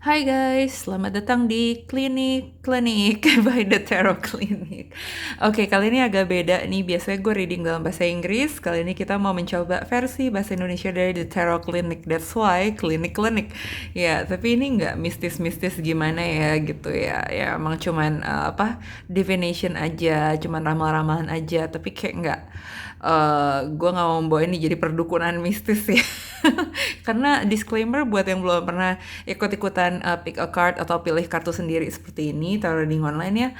Hai guys, selamat datang di Klinik by the Tarot Clinic. Oke, kali ini agak beda nih. Biasanya gue reading dalam bahasa Inggris. Kali ini kita mau mencoba versi bahasa Indonesia dari The Tarot Clinic. That's why klinik. Ya, tapi ini nggak mistis-mistis gimana ya gitu ya. Ya emang cuman divination aja, cuman ramal-ramalan aja. Tapi kayak nggak. Gue nggak mau membawa ini jadi perdukunan mistis ya. Karena disclaimer buat yang belum pernah ikut-ikutan pick a card atau pilih kartu sendiri seperti ini, tarot reading online ya.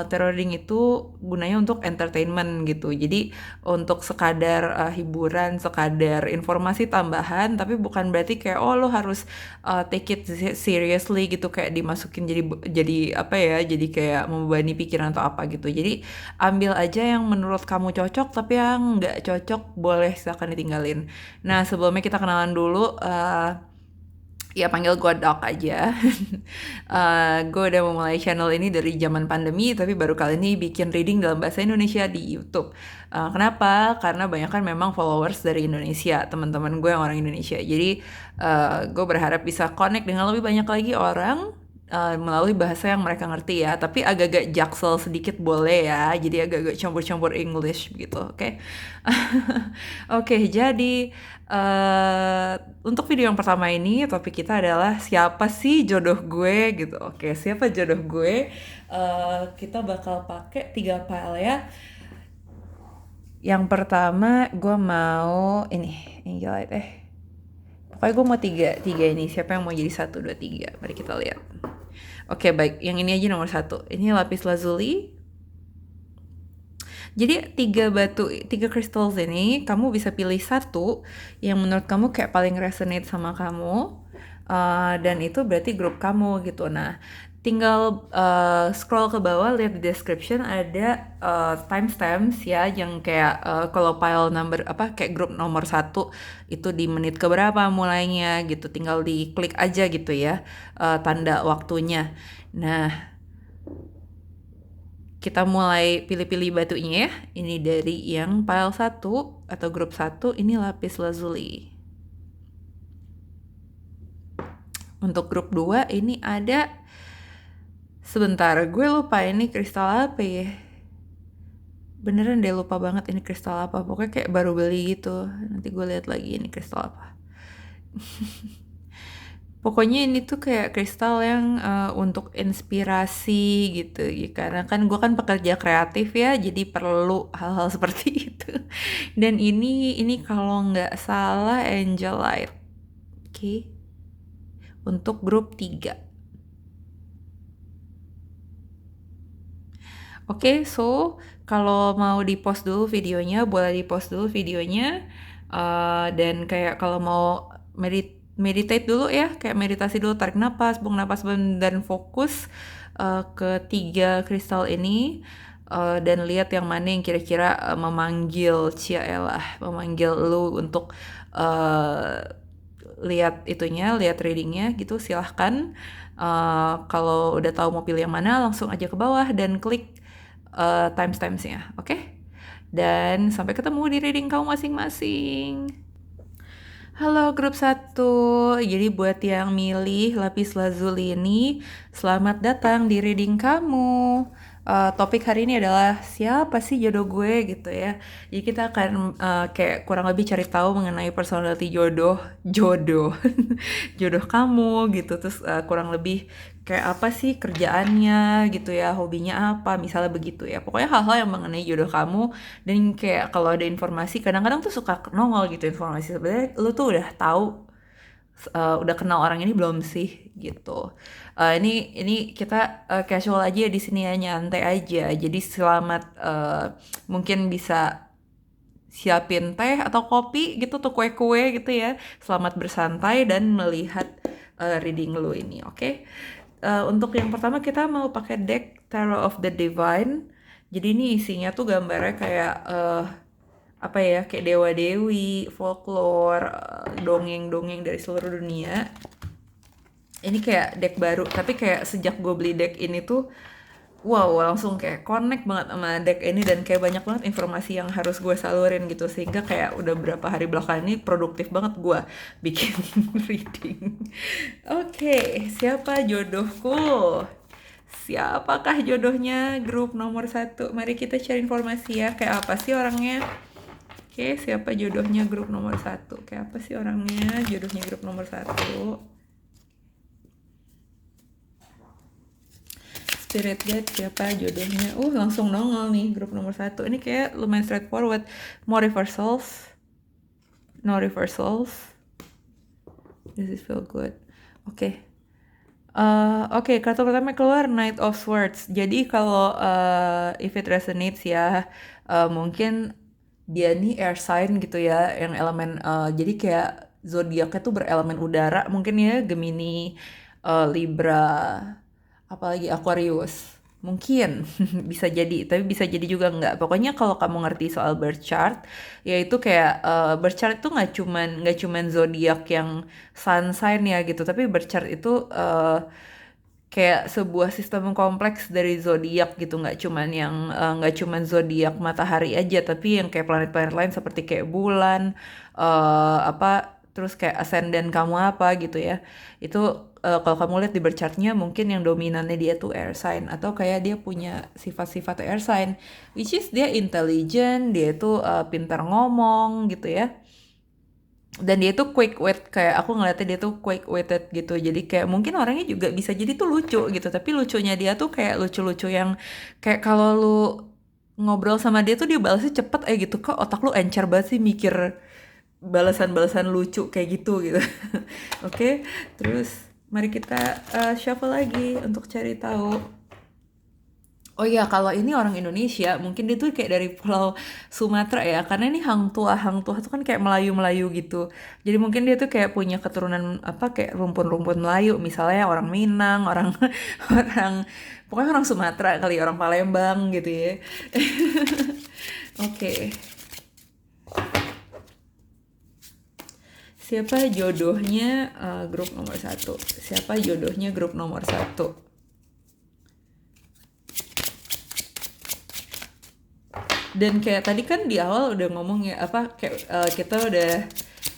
Tarot reading itu gunanya untuk entertainment gitu. Jadi untuk sekadar hiburan, sekadar informasi tambahan, tapi bukan berarti kayak oh lo harus take it seriously gitu, kayak dimasukin jadi apa ya, jadi kayak membebani pikiran atau apa gitu. Jadi ambil aja yang menurut kamu cocok, tapi yang nggak cocok boleh silakan ditinggalin. Nah, sebelumnya kita kenalan dulu. Ya panggil gue Doc aja. Gue udah memulai channel ini dari zaman pandemi, tapi baru kali ini bikin reading dalam bahasa Indonesia di YouTube. Kenapa? Karena banyak kan memang followers dari Indonesia, teman-teman gue yang orang Indonesia. Jadi gue berharap bisa connect dengan lebih banyak lagi orang melalui bahasa yang mereka ngerti ya, tapi agak-agak jaksel sedikit boleh ya, jadi agak-agak campur-campur English gitu, oke? Oke, jadi untuk video yang pertama ini topik kita adalah siapa sih jodoh gue gitu. Oke, siapa jodoh gue? Kita bakal pakai 3 file ya. Yang pertama gue mau ini Angel Light Pokoknya gue mau tiga ini. Siapa yang mau jadi 1, 2, 3? Mari kita lihat. Oke, baik. Yang ini aja nomor 1. Ini lapis lazuli. Jadi 3 crystals ini kamu bisa pilih satu yang menurut kamu kayak paling resonate sama kamu. Dan itu berarti grup kamu gitu. Nah, tinggal scroll ke bawah, lihat di description ada timestamps ya, yang kayak kalau file number kayak grup nomor 1 itu di menit keberapa mulainya gitu, tinggal diklik aja gitu ya, tanda waktunya. Nah, kita mulai pilih-pilih batunya ya. Ini dari yang pile 1 atau grup 1, ini lapis lazuli. Untuk grup 2 ini ada, sebentar, gue lupa ini kristal apa ya. Beneran deh lupa banget ini kristal apa. Pokoknya kayak baru beli gitu. Nanti gue lihat lagi ini kristal apa. Pokoknya ini tuh kayak kristal yang untuk inspirasi gitu ya. Karena kan gue kan pekerja kreatif ya, jadi perlu hal-hal seperti itu. Dan ini kalau nggak salah Angel Light. Oke. Untuk grup 3. Oke, so kalau mau di-post dulu videonya, boleh di-post dulu videonya. Dan kayak kalau mau meditate dulu ya, kayak meditasi dulu, tarik napas, buang napas, dan fokus ke 3 kristal ini. Dan lihat yang mana yang kira-kira memanggil memanggil lu untuk lihat readingnya gitu. Silahkan. Kalau udah tahu mau pilih yang mana, langsung aja ke bawah dan klik timestamps-nya, oke? Dan sampai ketemu di reading kamu masing-masing. Halo grup 1, jadi buat yang milih lapis lazuli ini, selamat datang di reading kamu. Topik hari ini adalah siapa sih jodoh gue gitu ya. Jadi kita akan kayak kurang lebih cari tahu mengenai personality jodoh jodoh kamu gitu. Terus kurang lebih kayak apa sih kerjaannya gitu ya, hobinya apa, misalnya begitu ya. Pokoknya hal-hal yang mengenai jodoh kamu. Dan kayak kalau ada informasi, kadang-kadang tuh suka nongol gitu informasi, sebenarnya lu tuh udah tahu, udah kenal orang ini belum sih gitu. Ini kita casual aja di sini ya, nyantai aja. Jadi selamat, mungkin bisa siapin teh atau kopi gitu tuh, kue-kue gitu ya. Selamat bersantai dan melihat reading lu ini, oke? Untuk yang pertama kita mau pakai deck Tarot of the Divine. Jadi ini isinya tuh gambarnya kayak apa ya, kayak dewa-dewi, folklore, dongeng-dongeng dari seluruh dunia. Ini kayak deck baru, tapi kayak sejak gue beli deck ini tuh wow, langsung kayak connect banget sama deck ini dan kayak banyak banget informasi yang harus gue salurin gitu sehingga kayak udah berapa hari belakangan ini produktif banget gue bikin reading. Oke, siapa jodohku? Siapakah jodohnya grup nomor satu? Mari kita cari informasi ya. Kayak apa sih orangnya? Oke, siapa jodohnya grup nomor satu? Kayak apa sih orangnya? Jodohnya grup nomor satu. Spirit guide siapa jodohnya? Langsung nongol nih grup nomor satu. Ini kayak lumayan straightforward. More reversals. No reversals. This is feel good. Oke. Oke, kartu pertama keluar Knight of Swords. Jadi kalau if it resonates ya, mungkin dia nih air sign gitu ya, yang elemen jadi kayak zodiaknya tuh berelemen udara, mungkin ya Gemini, Libra, apalagi Aquarius. Mungkin bisa jadi, tapi bisa jadi juga enggak. Pokoknya kalau kamu ngerti soal birth chart, yaitu kayak birth chart itu nggak cuman zodiak yang sun sign ya gitu, tapi birth chart itu kayak sebuah sistem kompleks dari zodiak gitu, nggak cuman zodiak matahari aja, tapi yang kayak planet-planet lain seperti kayak bulan, apa terus kayak ascendant kamu apa gitu ya. Itu kalau kamu lihat di birth chartnya mungkin yang dominannya dia tuh air sign atau kayak dia punya sifat-sifat air sign, which is dia intelligent, dia tuh pintar ngomong gitu ya. Dan dia tuh quick wit, kayak aku ngeliatnya dia tuh quick witted gitu, jadi kayak mungkin orangnya juga bisa jadi tuh lucu gitu, tapi lucunya dia tuh kayak lucu-lucu yang kayak kalau lu ngobrol sama dia tuh dia balasnya cepet gitu, kok otak lu encer banget sih mikir balasan-balasan lucu kayak gitu gitu. Oke, terus mari kita shuffle lagi untuk cari tahu. Oh iya, kalau ini orang Indonesia, mungkin dia tuh kayak dari Pulau Sumatera ya, karena ini hang tua tuh kan kayak Melayu-Melayu gitu. Jadi mungkin dia tuh kayak punya keturunan apa kayak rumpun-rumpun Melayu, misalnya orang Minang, orang orang pokoknya orang Sumatera kali, orang Palembang gitu ya. Oke, siapa jodohnya grup nomor satu? Siapa jodohnya grup nomor satu? Dan kayak tadi kan di awal udah ngomong ya apa kayak kita udah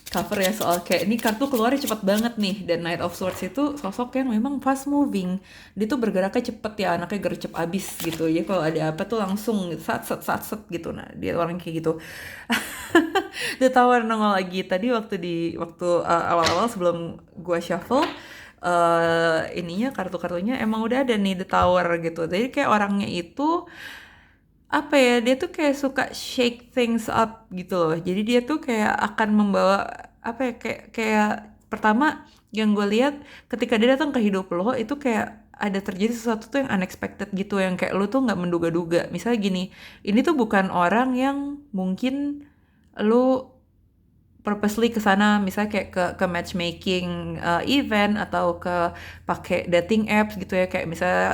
cover ya soal kayak ini kartu keluarnya cepet banget nih, dan Knight of Swords itu sosok yang memang fast moving, dia tuh bergeraknya cepet ya, anaknya gercep abis gitu ya, kalau ada apa tuh langsung sat sat sat sat gitu. Nah dia orang kayak gitu. The Tower nongol lagi tadi waktu awal-awal sebelum gua shuffle, ininya kartu-kartunya emang udah ada nih The Tower gitu, jadi kayak orangnya itu apa ya, dia tuh kayak suka shake things up gitu loh. Jadi dia tuh kayak akan membawa apa ya, kayak pertama yang gue lihat ketika dia datang ke hidup lo itu kayak ada terjadi sesuatu tuh yang unexpected gitu, yang kayak lo tuh nggak menduga-duga. Misalnya gini, ini tuh bukan orang yang mungkin lo purposely ke sana, misalnya kayak ke matchmaking event atau ke pakai dating apps gitu ya, kayak misalnya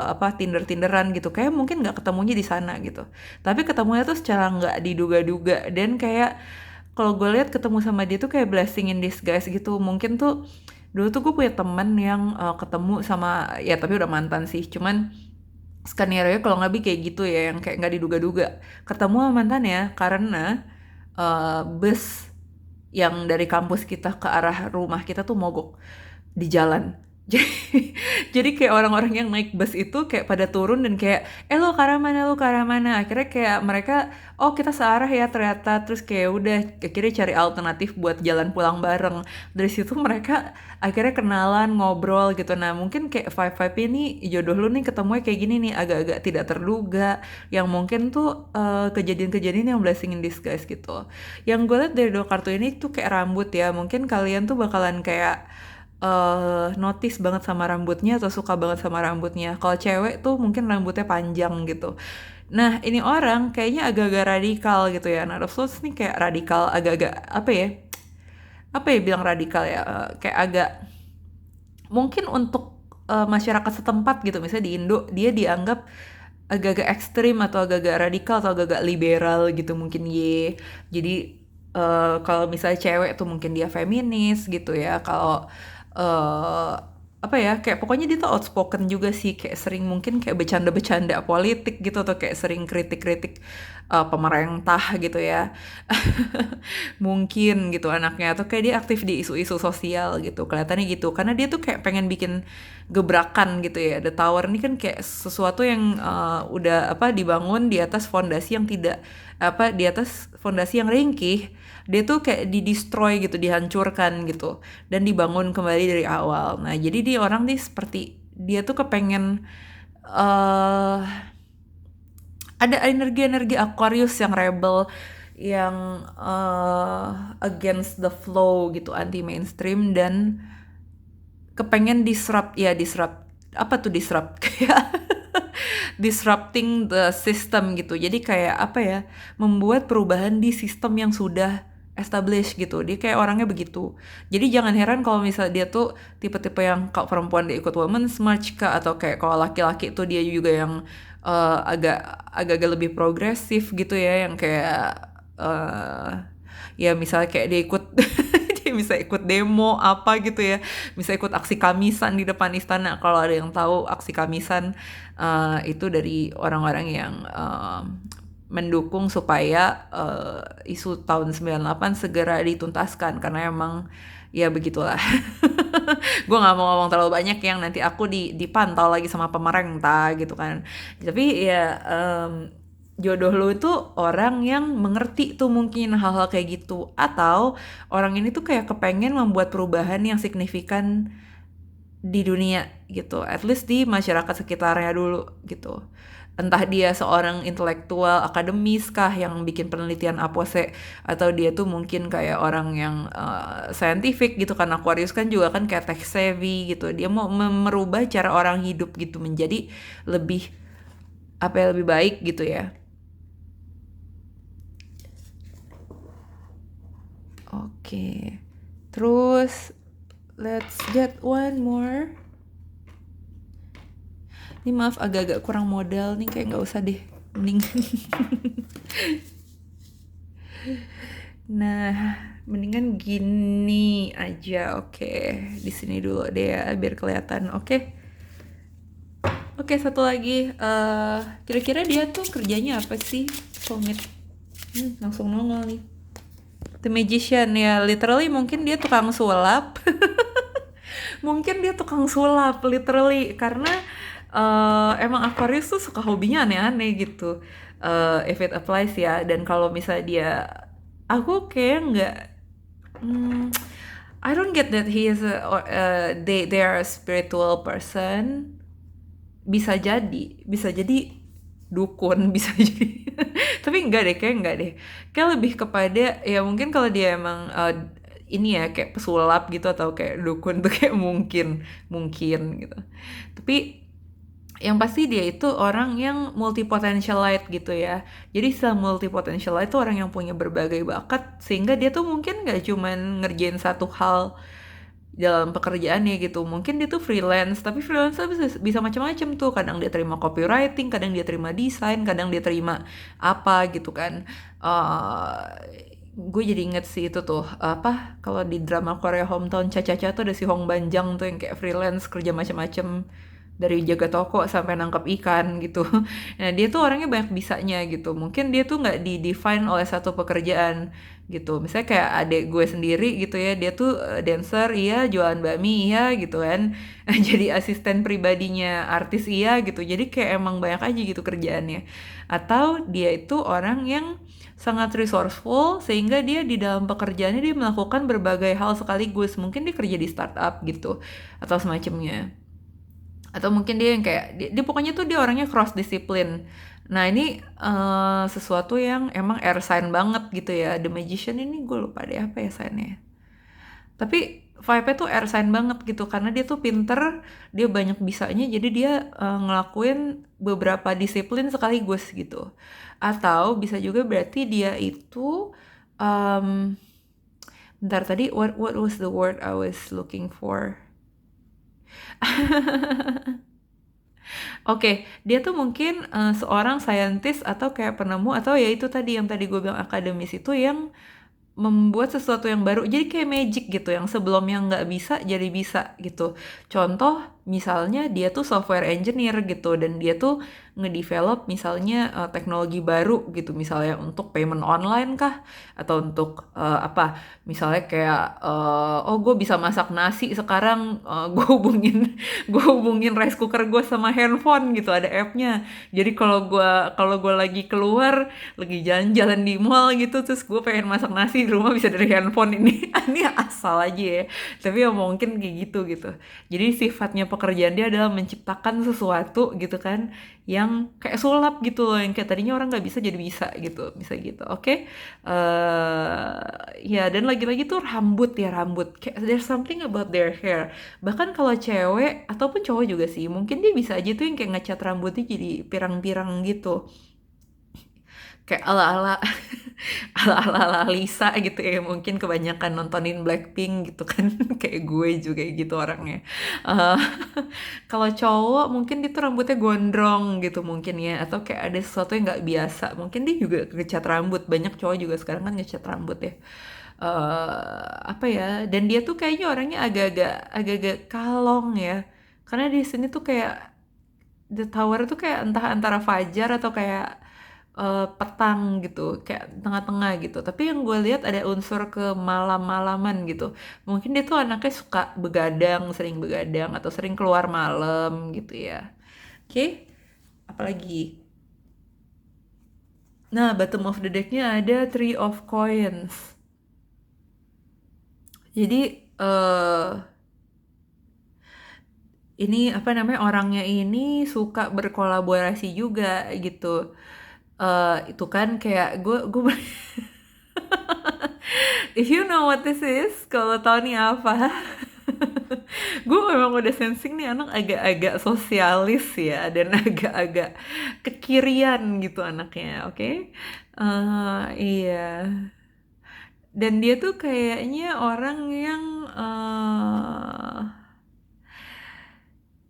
apa Tinderan gitu, kayak mungkin nggak ketemunya di sana gitu, tapi ketemunya tuh secara nggak diduga-duga, dan kayak kalau gue lihat ketemu sama dia tuh kayak blessing in disguise gitu. Mungkin tuh dulu tuh gue punya temen yang ketemu sama ya, tapi udah mantan sih, cuman skenario kalau nggak lebih kayak gitu ya, yang kayak nggak diduga-duga ketemu sama mantannya karena bus yang dari kampus kita ke arah rumah kita tuh mogok di jalan. Jadi kayak orang-orang yang naik bus itu kayak pada turun dan kayak lo ke arah mana, lo ke arah mana, akhirnya kayak mereka oh kita searah ya ternyata, terus kayak udah akhirnya cari alternatif buat jalan pulang bareng. Dari situ mereka akhirnya kenalan, ngobrol gitu. Nah mungkin kayak vibe-vibe ini jodoh lu nih ketemunya kayak gini nih, agak-agak tidak terduga, yang mungkin tuh kejadian-kejadian yang blessing in disguise gitu. Yang gue liat dari dua kartu ini tuh kayak rambut ya, mungkin kalian tuh bakalan kayak notice banget sama rambutnya atau suka banget sama rambutnya. Kalau cewek tuh mungkin rambutnya panjang gitu. Nah ini orang kayaknya agak-agak radikal gitu ya. Nah Roslos nih kayak radikal, agak-agak apa ya bilang radikal ya, kayak agak mungkin untuk masyarakat setempat gitu, misalnya di Indo dia dianggap agak-agak ekstrim atau agak-agak radikal atau agak-agak liberal gitu mungkin jadi kalau misalnya cewek tuh mungkin dia feminis gitu ya, kalau uh, apa ya, kayak pokoknya dia tuh outspoken juga sih, kayak sering mungkin kayak bercanda-bercanda politik gitu, atau kayak sering kritik-kritik pemerintah gitu ya. Mungkin gitu anaknya, atau kayak dia aktif di isu-isu sosial gitu, kelihatannya gitu. Karena dia tuh kayak pengen bikin gebrakan gitu ya. The Tower ini kan kayak sesuatu yang udah apa dibangun di atas fondasi yang tidak apa di atas fondasi yang ringkih. Dia tuh kayak di-destroy gitu, dihancurkan gitu, dan dibangun kembali dari awal. Nah, jadi dia orang nih seperti dia tuh kepengen eh ada energi-energi Aquarius yang rebel, yang against the flow gitu, anti mainstream, dan kepengen disrupt, ya disrupt, apa tuh disrupt, kayak disrupting the system gitu. Jadi kayak apa ya, membuat perubahan di sistem yang sudah established gitu. Dia kayak orangnya begitu. Jadi jangan heran kalau misalnya dia tuh tipe-tipe yang kalau perempuan dia ikut Women's March kah, atau kayak kalau laki-laki tuh dia juga yang agak agak lebih progresif gitu ya, yang kayak ya misalnya kayak dia ikut dia bisa ikut demo apa gitu ya, bisa ikut aksi Kamisan di depan istana. Kalau ada yang tahu aksi Kamisan, itu dari orang-orang yang mendukung supaya isu tahun 98 segera dituntaskan, karena emang ya begitulah. Gue nggak mau ngomong terlalu banyak yang nanti aku dipantau lagi sama pemerintah gitu kan. Tapi ya jodoh lu itu orang yang mengerti tuh mungkin hal-hal kayak gitu, atau orang ini tuh kayak kepengen membuat perubahan yang signifikan di dunia gitu, at least di masyarakat sekitarnya dulu gitu. Entah dia seorang intelektual akademis kah yang bikin penelitian apose, atau dia tuh mungkin kayak orang yang scientific gitu, kan Aquarius kan juga kan kayak tech savvy gitu, dia mau merubah cara orang hidup gitu menjadi lebih apa ya, lebih baik gitu ya. Oke. Terus let's get one more. Ini maaf agak-agak kurang modal nih, kayak nggak usah deh. Mendingan. Nah, mendingan gini aja. Oke. Di sini dulu deh ya biar kelihatan. Oke. Oke, satu lagi. Kira-kira dia tuh kerjanya apa sih? Komit. Langsung nongol nih. The Magician ya, literally mungkin dia tukang sulap. Mungkin dia tukang sulap, literally, karena emang Aquarius tuh suka hobinya aneh-aneh gitu. If it applies ya, dan kalau misalnya dia, aku kayak nggak, I don't get that he is they are a spiritual person. Bisa jadi dukun, bisa jadi, tapi enggak deh, kayak enggak deh, kayak lebih kepada ya mungkin kalau dia emang ini ya kayak pesulap gitu, atau kayak dukun tuh kayak mungkin gitu. Tapi yang pasti dia itu orang yang multipotentialite gitu ya. Jadi multipotentialite itu orang yang punya berbagai bakat, sehingga dia tuh mungkin nggak cuman ngerjain satu hal dalam pekerjaannya gitu. Mungkin dia tuh freelance, tapi freelance tuh bisa macam-macam tuh. Kadang dia terima copywriting, kadang dia terima desain, kadang dia terima apa gitu kan. Gue jadi inget sih itu tuh apa, kalau di drama Korea Hometown Cha-Cha-Cha tuh ada si Hong Banjang tuh yang kayak freelance kerja macam-macam, dari jaga toko sampai nangkap ikan gitu. Nah dia tuh orangnya banyak bisanya gitu. Mungkin dia tuh nggak di-define oleh satu pekerjaan gitu. Misalnya kayak adik gue sendiri gitu ya, dia tuh dancer iya, jualan bakmi iya gitu kan. Jadi asisten pribadinya artis iya gitu. Jadi kayak emang banyak aja gitu kerjaannya. Atau dia itu orang yang sangat resourceful, sehingga dia di dalam pekerjaannya dia melakukan berbagai hal sekaligus. Mungkin dia kerja di startup gitu atau semacamnya. Atau mungkin dia yang kayak dia pokoknya tuh dia orangnya cross disiplin. Nah ini sesuatu yang emang air sign banget gitu ya. The Magician ini gue lupa deh apa ya signnya. Tapi vibe-nya tuh air sign banget gitu, karena dia tuh pinter, dia banyak bisanya, jadi dia ngelakuin beberapa disiplin sekaligus gitu. Atau bisa juga berarti dia itu bentar, tadi what was the word I was looking for? Oke, dia tuh mungkin seorang saintis atau kayak penemu, atau ya itu tadi yang tadi gue bilang akademis itu, yang membuat sesuatu yang baru jadi kayak magic gitu yang sebelumnya nggak bisa jadi bisa gitu. Contoh misalnya dia tuh software engineer gitu dan dia tuh ngedevelop misalnya teknologi baru gitu misalnya untuk payment online kah atau untuk apa misalnya kayak oh gue bisa masak nasi sekarang gue hubungin rice cooker gue sama handphone gitu ada appnya jadi kalau gue lagi keluar lagi jalan-jalan di mall gitu terus gue pengen masak nasi di rumah bisa dari handphone ini ini asal aja ya tapi ya mungkin kayak gitu jadi sifatnya pekerjaan dia adalah menciptakan sesuatu gitu kan yang kayak sulap gitu loh yang kayak tadinya orang nggak bisa jadi bisa gitu oke. Ya dan lagi-lagi tuh rambut kayak there's something about their hair bahkan kalau cewek ataupun cowok juga sih mungkin dia bisa aja tuh yang kayak ngecat rambutnya jadi pirang-pirang gitu kayak ala-ala ala-ala Lisa gitu ya mungkin kebanyakan nontonin Blackpink gitu kan kayak gue juga gitu orangnya. Eh, Kalau cowok mungkin dia tuh rambutnya gondrong gitu mungkin ya atau kayak ada sesuatu yang nggak biasa mungkin dia juga ngecat rambut banyak cowok juga sekarang kan ngecat rambut ya. Apa ya dan dia tuh kayaknya orangnya agak-agak kalong ya karena di sini tuh kayak The Tower tuh kayak entah antara fajar atau kayak petang gitu, kayak tengah-tengah gitu. Tapi yang gue lihat ada unsur ke malam-malaman gitu. Mungkin dia tuh anaknya suka sering begadang atau sering keluar malam gitu ya. Oke, apalagi? Nah, bottom of the decknya ada Three of Coins. Jadi ini apa namanya orangnya ini suka berkolaborasi juga gitu. Itu kan kayak gue if you know what this is, kalau tahu nih apa, gue memang udah sensing nih anak agak-agak sosialis ya dan agak-agak kekirian gitu anaknya, oke? Iya. Dan dia tuh kayaknya orang yang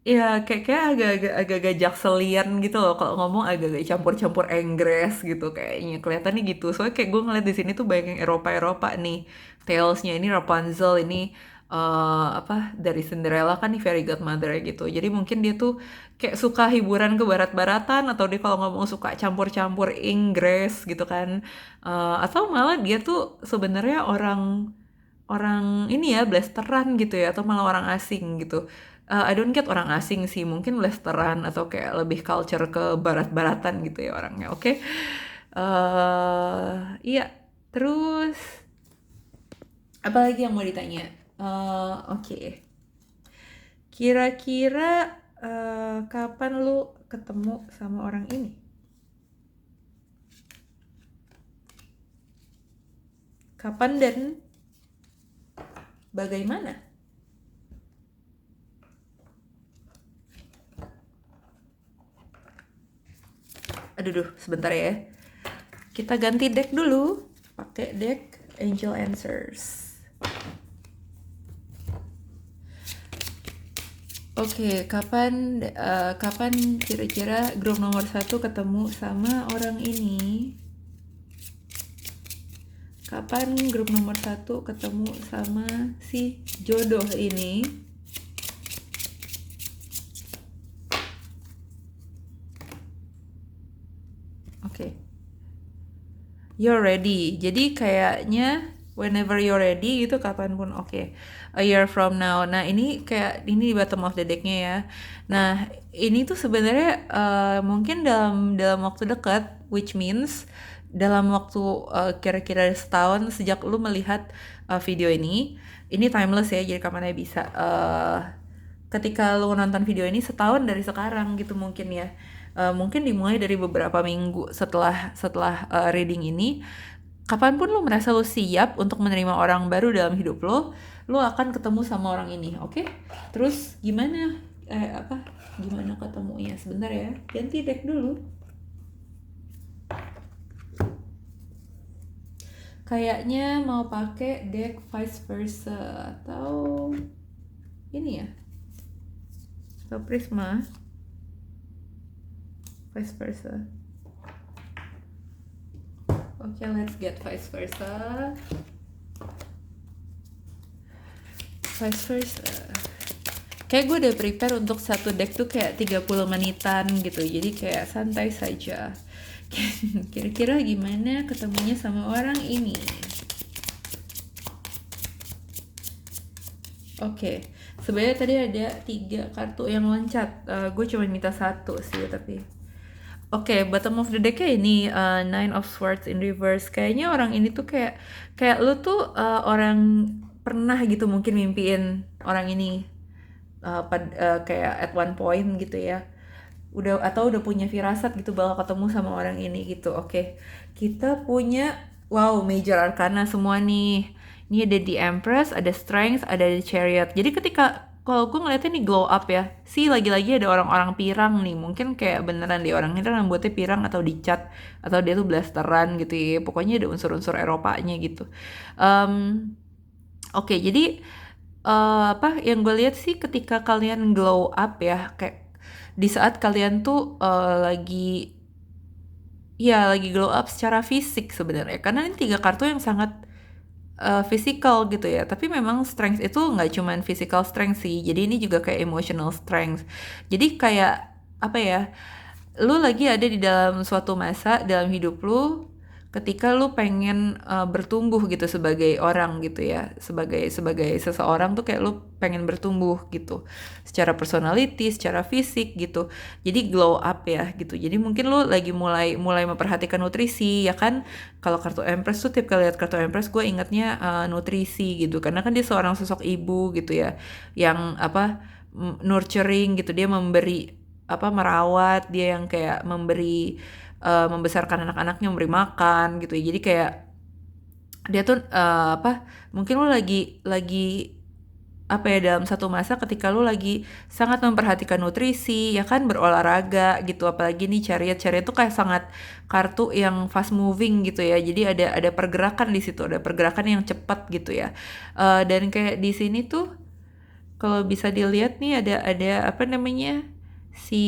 ya kayak agak-agak jakselian gitu loh kalau ngomong agak-agak campur-campur Inggris gitu kayaknya kelihatannya gitu soalnya kayak gue ngeliat di sini tuh banyak yang Eropa nih Talesnya ini Rapunzel ini apa dari Cinderella kan nih Fairy Godmother gitu jadi mungkin dia tuh kayak suka hiburan ke barat-baratan atau dia kalau ngomong suka campur-campur Inggris gitu kan. Atau malah dia tuh sebenarnya orang orang ini ya blasteran gitu ya atau malah orang asing gitu. I don't get orang asing sih mungkin blasteran atau kayak lebih culture ke barat-baratan gitu ya orangnya oke. Iya terus apalagi yang mau ditanya. Oke. Kira-kira kapan lu ketemu sama orang ini? Kapan dan bagaimana? Aduh, sebentar ya. Kita ganti deck dulu. Pakai deck Angel Answers. Oke, kapan kira-kira grup nomor 1 ketemu sama orang ini? Kapan grup nomor 1 ketemu sama si jodoh ini? Oke. You're ready. Jadi kayaknya whenever you're ready gitu kapanpun oke. A year from now. Nah, ini bottom of the decknya ya. Nah, ini tuh sebenarnya mungkin dalam waktu dekat which means dalam waktu kira-kira setahun sejak lu melihat video ini timeless ya jadi kapan aja bisa ketika lu nonton video ini setahun dari sekarang gitu mungkin ya. Mungkin dimulai dari beberapa minggu setelah reading ini kapanpun lo merasa lo siap untuk menerima orang baru dalam hidup lo akan ketemu sama orang ini, oke? Terus gimana gimana ketemunya? Sebentar ya, ganti deck dulu. Kayaknya mau pakai deck vice versa atau ini ya, atau Prisma vice versa. Okay, let's get vice versa. vice versa. Kayak gue udah prepare untuk satu deck tuh kayak 30 menitan gitu. Jadi kayak santai saja. Kira-kira gimana ketemunya sama orang ini? Oke, sebenarnya tadi ada 3 kartu yang loncat. Gue cuma minta 1 sih, tapi oke, bottom of the deck-nya ini Nine of Swords in reverse. Kayaknya orang ini tuh kayak lu tuh orang pernah gitu mungkin mimpiin orang ini kayak at one point gitu ya. Udah punya firasat gitu bakal ketemu sama orang ini gitu. Oke. Kita punya wow, major arcana semua nih. Ini ada the Empress, ada Strength, ada the Chariot. Jadi ketika kalau gue ngeliatnya nih glow up ya, sih lagi-lagi ada orang-orang pirang nih. Mungkin kayak beneran di orang ini rambutnya pirang atau dicat atau dia tuh blasteran gitu ya. Pokoknya ada unsur-unsur Eropanya gitu. Oke, jadi apa yang gue lihat sih ketika kalian glow up ya, kayak di saat kalian tuh lagi glow up secara fisik sebenarnya. Karena ini 3 kartu yang sangat physical gitu ya. Tapi memang strength itu nggak cuman physical strength sih. Jadi ini juga kayak emotional strength. Jadi kayak apa ya? Lu lagi ada di dalam suatu masa dalam hidup lu ketika lu pengen bertumbuh gitu sebagai orang gitu ya. Sebagai seseorang tuh kayak lu pengen bertumbuh gitu. Secara personality, secara fisik gitu. Jadi glow up ya gitu. Jadi mungkin lu lagi mulai memperhatikan nutrisi ya kan. Kalau kartu Empress tuh tiap kali lihat kartu Empress gue ingatnya nutrisi gitu. Karena kan dia seorang sosok ibu gitu ya. Yang apa nurturing gitu, dia merawat, dia yang kayak membesarkan anak-anaknya, memberi makan gitu ya. Jadi kayak dia tuh mungkin lu lagi apa ya dalam satu masa ketika lu lagi sangat memperhatikan nutrisi ya kan, berolahraga gitu. Apalagi nih Chariot tuh kayak sangat kartu yang fast moving gitu ya. Jadi ada pergerakan di situ, ada pergerakan yang cepat gitu ya. Dan kayak di sini tuh kalau bisa dilihat nih ada apa namanya si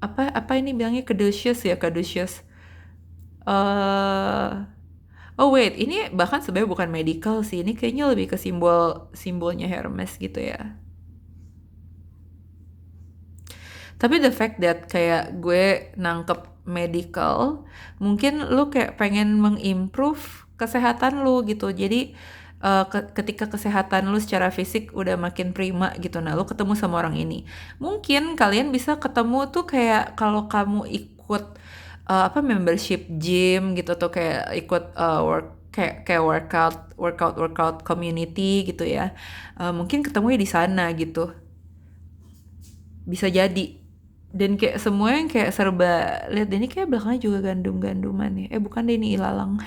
apa ini bilangnya caduceus ya, caduceus. Oh wait, ini bahkan sebenarnya bukan medical sih. Ini kayaknya lebih ke simbolnya Hermes gitu ya. Tapi the fact that kayak gue nangkep medical, mungkin lu kayak pengen mengimprove kesehatan lu gitu. Jadi ketika kesehatan lu secara fisik udah makin prima gitu, nah lu ketemu sama orang ini. Mungkin kalian bisa ketemu tuh kayak kalau kamu ikut membership gym gitu tuh, kayak ikut kayak workout community gitu ya. Mungkin ketemunya di sana gitu. Bisa jadi. Dan kayak semua yang kayak serba, lihat ini kayak belakangnya juga gandum-ganduman ya. Bukan deh, ini ilalang.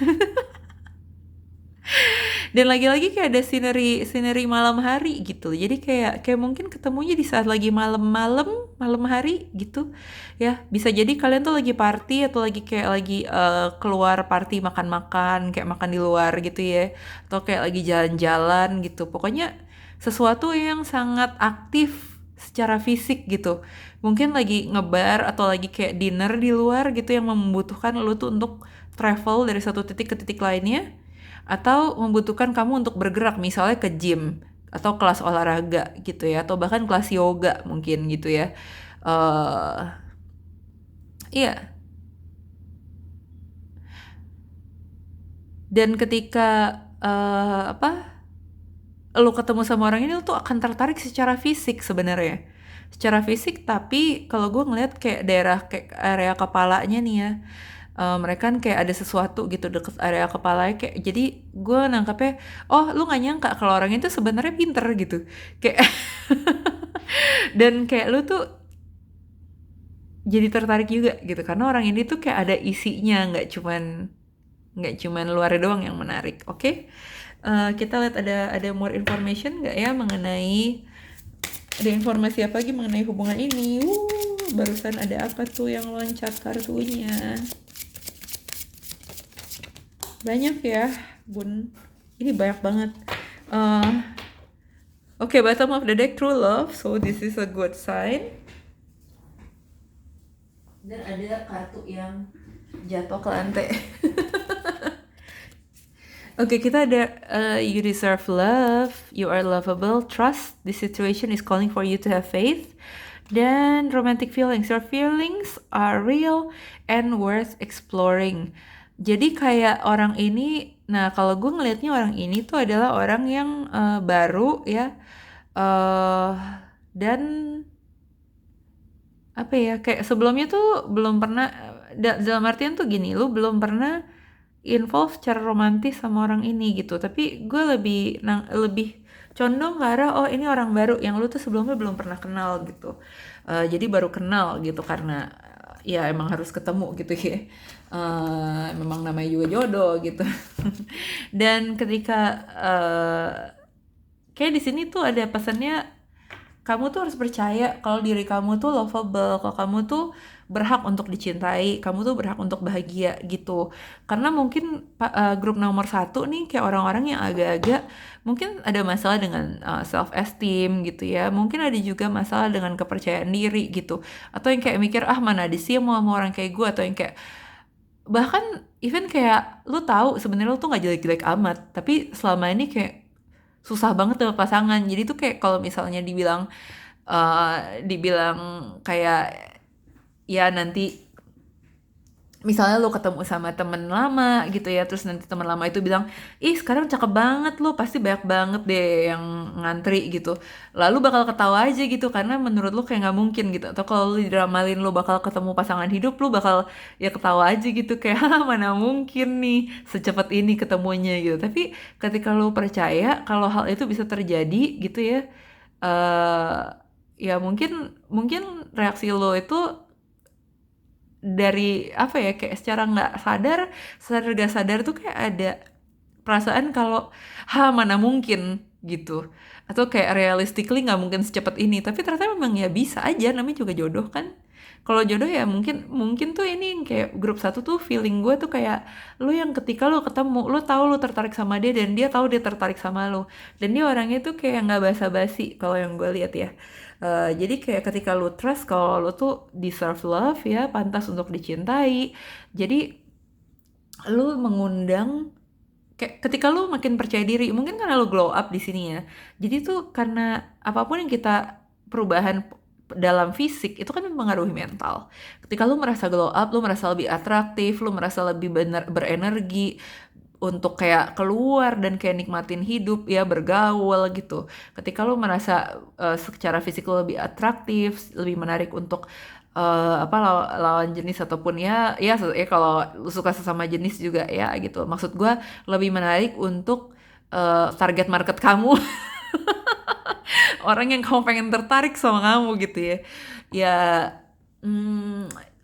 Dan lagi-lagi kayak ada scenery malam hari gitu. Jadi kayak mungkin ketemunya di saat lagi malam hari gitu. Ya, bisa jadi kalian tuh lagi party atau lagi keluar party makan-makan, kayak makan di luar gitu ya. Atau kayak lagi jalan-jalan gitu. Pokoknya sesuatu yang sangat aktif secara fisik gitu. Mungkin lagi ngebar atau lagi kayak dinner di luar gitu yang membutuhkan lo tuh untuk travel dari satu titik ke titik lainnya, atau membutuhkan kamu untuk bergerak misalnya ke gym atau kelas olahraga gitu ya, atau bahkan kelas yoga mungkin gitu ya. Iya. Dan ketika lo ketemu sama orang ini, lo tuh akan tertarik secara fisik sebenarnya. Secara fisik, tapi kalau gue ngeliat kayak kayak area kepalanya nih ya. Mereka kan kayak ada sesuatu gitu deket area kepalanya, kayak jadi gue nangkapnya, oh lu nggak nyangka kalau orang itu sebenarnya pinter gitu, kayak dan kayak lu tuh jadi tertarik juga gitu karena orang ini tuh kayak ada isinya, nggak cuman luarnya doang yang menarik. Oke. Kita lihat ada more information nggak ya mengenai, ada informasi apa lagi mengenai hubungan ini. Barusan ada apa tuh yang loncat kartunya? Banyak ya bun, ini banyak banget. Oke, bottom of the deck, true love, so this is a good sign. Dan ada kartu yang jatuh ke lantai. Oke, kita ada you deserve love, you are lovable, trust, this situation is calling for you to have faith. Dan romantic feelings, your feelings are real and worth exploring. Jadi kayak orang ini, nah kalau gue ngelihatnya orang ini tuh adalah orang yang baru ya, dan apa ya, kayak sebelumnya tuh belum pernah, dalam artian tuh gini, lu belum pernah involve secara romantis sama orang ini gitu, tapi gue lebih condong ke arah oh ini orang baru yang lu tuh sebelumnya belum pernah kenal gitu. Jadi baru kenal gitu karena ya emang harus ketemu gitu ya. Memang namanya juga jodoh gitu. Dan ketika kayak di sini tuh ada pesannya, kamu tuh harus percaya kalau diri kamu tuh lovable, kalau kamu tuh berhak untuk dicintai, kamu tuh berhak untuk bahagia gitu. Karena mungkin grup nomor 1 nih kayak orang-orang yang agak-agak mungkin ada masalah dengan self esteem gitu ya. Mungkin ada juga masalah dengan kepercayaan diri gitu. Atau yang kayak mikir mana ada sih mau sama orang kayak gue, atau yang kayak bahkan even kayak lu tahu sebenarnya lu tuh nggak jelek-jelek amat, tapi selama ini kayak susah banget dapet pasangan. Jadi tuh kayak kalau misalnya dibilang kayak ya nanti misalnya lo ketemu sama temen lama gitu ya, terus nanti temen lama itu bilang, ih sekarang cakep banget lo, pasti banyak banget deh yang ngantri gitu. Lalu bakal ketawa aja gitu, karena menurut lo kayak gak mungkin gitu. Atau kalau lo diramalin lo bakal ketemu pasangan hidup, lo bakal ya ketawa aja gitu, kayak mana mungkin nih secepat ini ketemunya gitu. Tapi ketika lo percaya kalau hal itu bisa terjadi gitu ya, ya mungkin reaksi lo itu dari apa ya, kayak secara nggak sadar gak sadar tuh kayak ada perasaan kalau mana mungkin gitu, atau kayak realistically nggak mungkin secepat ini, tapi ternyata memang ya bisa aja, namanya juga jodoh kan. Kalau jodoh ya mungkin tuh ini yang kayak grup 1 tuh feeling gue tuh kayak lu yang ketika lu ketemu, lu tahu lu tertarik sama dia dan dia tahu dia tertarik sama lu, dan dia orangnya tuh kayak nggak basa-basi kalau yang gue lihat ya. Jadi kayak ketika lu trust kalau lu tuh deserve love ya, pantas untuk dicintai. Jadi lu mengundang, kayak ketika lu makin percaya diri, mungkin karena lu glow up di sini ya. Jadi tuh karena apapun yang kita perubahan dalam fisik itu kan mempengaruhi mental. Ketika lu merasa glow up, lu merasa lebih atraktif, lu merasa lebih berenergi untuk kayak keluar dan kayak nikmatin hidup ya, bergaul gitu. Ketika lu merasa secara fisik lu lebih atraktif, lebih menarik untuk lawan jenis ataupun ya kalau lu suka sesama jenis juga ya gitu. Maksud gue lebih menarik untuk target market kamu. Orang yang kamu pengen tertarik sama kamu gitu ya. Ya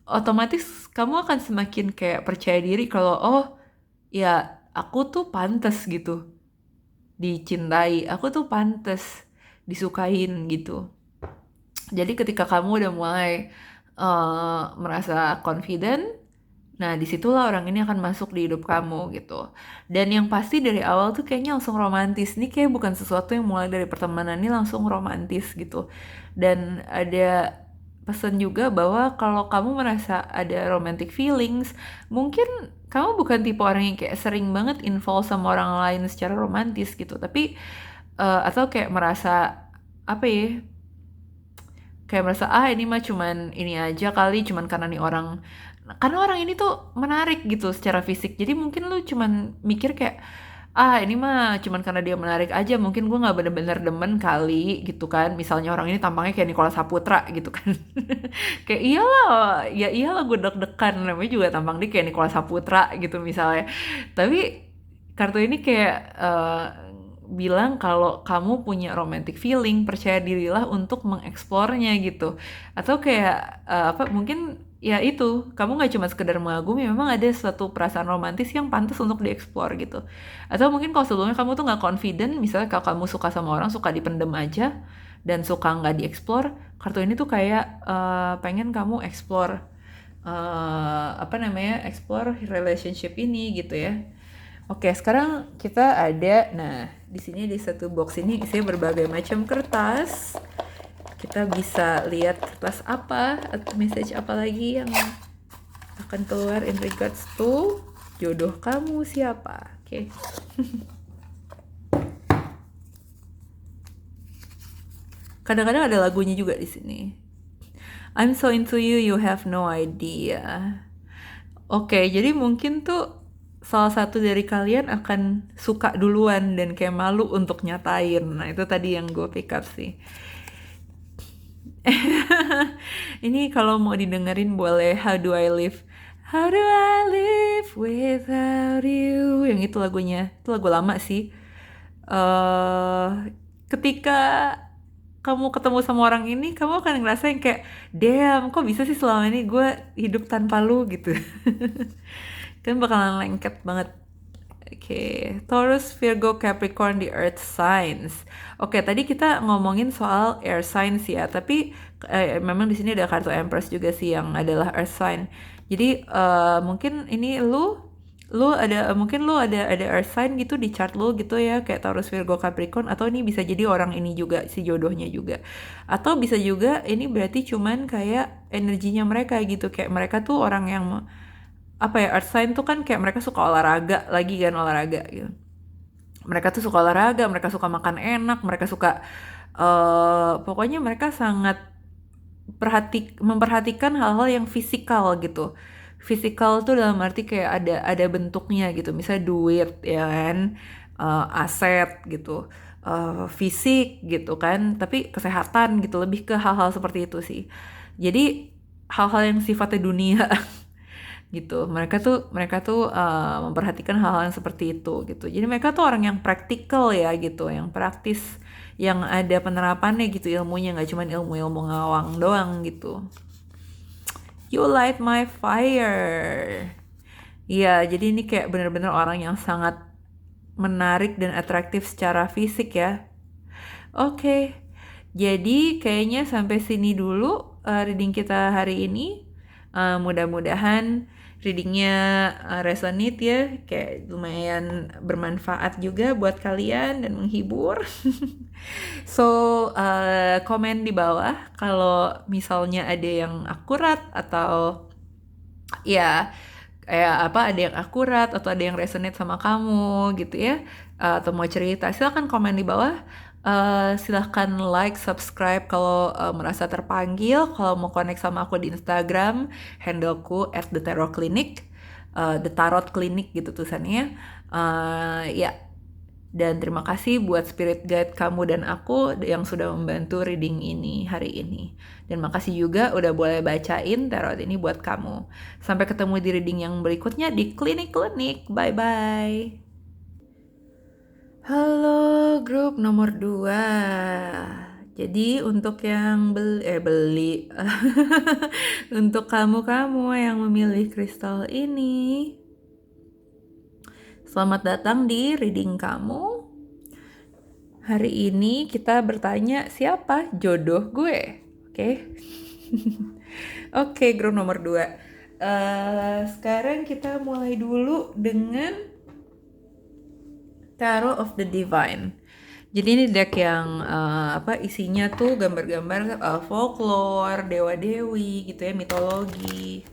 otomatis kamu akan semakin kayak percaya diri kalau oh ya aku tuh pantas gitu dicintai, aku tuh pantas disukain gitu. Jadi ketika kamu udah mulai merasa confident, nah disitulah orang ini akan masuk di hidup kamu gitu. Dan yang pasti dari awal tuh kayaknya langsung romantis. Ini kayak bukan sesuatu yang mulai dari pertemanan, ini langsung romantis gitu. Dan ada pesan juga bahwa kalau kamu merasa ada romantic feelings, mungkin kamu bukan tipe orang yang kayak sering banget involve sama orang lain secara romantis gitu. Tapi atau kayak merasa apa ya, kayak merasa ini mah cuman ini aja kali, cuman karena orang ini tuh menarik gitu secara fisik. Jadi mungkin lu cuman mikir kayak ini mah cuman karena dia menarik aja, mungkin gue nggak bener-bener demen kali gitu kan. Misalnya orang ini tampangnya kayak Nicholas Saputra gitu kan. Kayak iyalah gue deg-degan, namanya juga tampang dia kayak Nicholas Saputra gitu misalnya. Tapi kartu ini kayak bilang kalau kamu punya romantic feeling, percaya dirilah untuk mengeksplornya gitu. Atau kayak mungkin ya itu, kamu gak cuma sekedar mengagumi, memang ada suatu perasaan romantis yang pantas untuk dieksplor gitu. Atau mungkin kalau sebelumnya kamu tuh gak confident, misalnya kalau kamu suka sama orang, suka dipendem aja dan suka gak dieksplor, kartu ini tuh kayak pengen kamu explore explore relationship ini gitu ya. Oke, sekarang kita ada, nah di sini di satu box ini isinya berbagai macam kertas. Kita bisa lihat kertas apa atau message apa lagi yang akan keluar in regards to jodoh kamu siapa. Oke. Kadang-kadang ada lagunya juga di sini. I'm so into you, you have no idea. Oke, jadi mungkin tuh salah satu dari kalian akan suka duluan dan kayak malu untuk nyatain. Nah, itu tadi yang gue pick up sih. Ini kalau mau didengerin boleh How Do I Live? How do I live without you? Yang itu lagunya. Itu lagu lama sih. Ketika kamu ketemu sama orang ini, kamu akan ngerasain kayak, damn, kok bisa sih selama ini gue hidup tanpa lu gitu. Kan bakalan lengket banget. Oke, Taurus, Virgo, Capricorn di Earth signs. Oke, tadi kita ngomongin soal air signs ya, tapi memang di sini ada kartu Empress juga sih yang adalah Earth sign. Jadi mungkin ini mungkin lu ada Earth sign gitu di chart lu gitu ya, kayak Taurus, Virgo, Capricorn, atau ini bisa jadi orang ini juga si jodohnya juga. Atau bisa juga ini berarti cuman kayak energinya mereka gitu, kayak mereka tuh orang yang apa ya, Earth sign tuh kan kayak mereka suka olahraga lagi kan, olahraga gitu. Mereka tuh suka olahraga, mereka suka makan enak, mereka suka pokoknya mereka sangat memperhatikan hal-hal yang fisikal gitu. Fisikal tuh dalam arti kayak ada bentuknya gitu, misalnya duit ya kan, aset gitu, fisik gitu kan, tapi kesehatan gitu, lebih ke hal-hal seperti itu sih. Jadi hal-hal yang sifatnya dunia gitu. Mereka tuh memperhatikan hal-hal yang seperti itu gitu. Jadi mereka tuh orang yang praktikal ya gitu, yang praktis, yang ada penerapannya gitu ilmunya, nggak cuma ilmu-ilmu ngawang doang gitu. You light my fire. Iya, jadi ini kayak bener-bener orang yang sangat menarik dan atraktif secara fisik ya. Oke, jadi kayaknya sampai sini dulu reading kita hari ini. Mudah-mudahan readingnya resonate ya, kayak lumayan bermanfaat juga buat kalian dan menghibur. So, komen di bawah kalau misalnya ada yang akurat atau ya kayak apa, ada yang akurat atau ada yang resonate sama kamu gitu ya, atau mau cerita, silahkan komen di bawah. Silahkan like, subscribe kalau merasa terpanggil. Kalau mau connect sama aku di Instagram, handleku @thetarotclinic, The Tarot Clinic gitu tulisannya. Ya, dan terima kasih buat spirit guide kamu dan aku yang sudah membantu reading ini hari ini. Dan makasih juga udah boleh bacain tarot ini buat kamu. Sampai ketemu di reading yang berikutnya di klinik-klinik. Bye-bye. Halo grup nomor 2. Jadi untuk yang beli untuk kamu-kamu yang memilih kristal ini, selamat datang di reading kamu. Hari ini kita bertanya siapa jodoh gue. Oke. Oke, grup nomor 2. Sekarang kita mulai dulu dengan Tarot of the Divine. Jadi ini deck yang isinya tuh gambar-gambar folklore, dewa-dewi gitu ya, mitologi,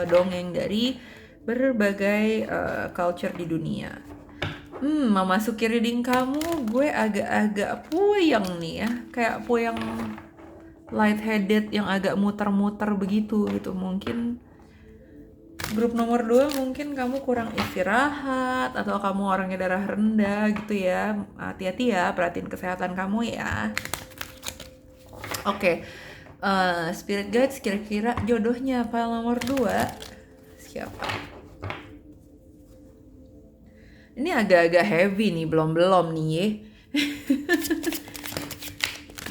dongeng dari berbagai culture di dunia. Memasuki reading kamu, gue agak-agak puyeng nih ya, kayak puyeng light-headed yang agak muter-muter begitu gitu. Mungkin grup nomor 2 mungkin kamu kurang istirahat atau kamu orangnya darah rendah gitu ya. Hati-hati ya, perhatiin kesehatan kamu ya. Oke. Spirit guides kira-kira jodohnya file nomor 2 siapa? Ini agak-agak heavy nih, belum nih ya.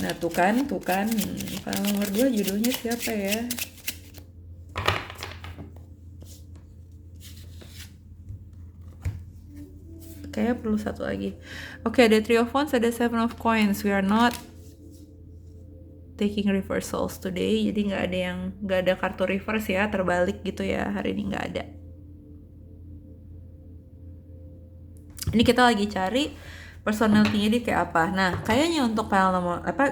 Nah tuh kan file nomor 2 jodohnya siapa ya? Kayaknya perlu satu lagi. Oke, ada 3 of Wands, ada 7 of Coins. We are not taking reversals today. Jadi nggak ada kartu reverse ya, terbalik gitu ya. Hari ini nggak ada. Ini kita lagi cari personality-nya dia kayak apa. Nah, kayaknya untuk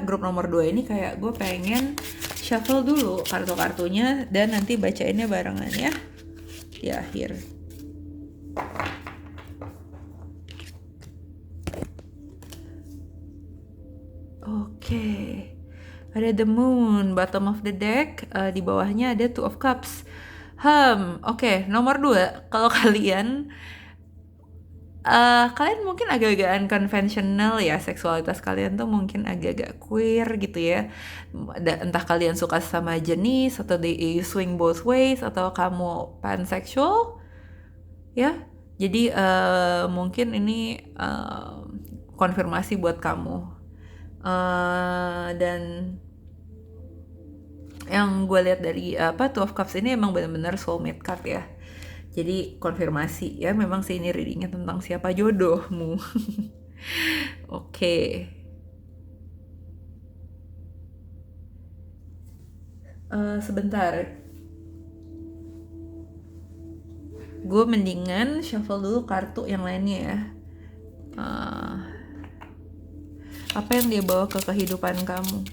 grup nomor 2 ini kayak gue pengen shuffle dulu kartu-kartunya dan nanti bacainnya barengan ya di akhir. Oke. Ada the moon, bottom of the deck, di bawahnya ada two of cups. Oke, nomor 2, kalau kalian mungkin agak-agak unconventional ya, seksualitas kalian tuh mungkin agak-agak queer gitu ya. Entah kalian suka sama jenis atau they swing both ways atau kamu pansexual ya. Jadi mungkin ini konfirmasi buat kamu. Dan yang gue lihat dari Two of Cups ini emang benar-benar soulmate card ya. Jadi konfirmasi ya, memang sih ini readingnya tentang siapa jodohmu. Oke. Sebentar. Gue mendingan shuffle dulu kartu yang lainnya ya. Apa yang dia bawa ke kehidupan kamu?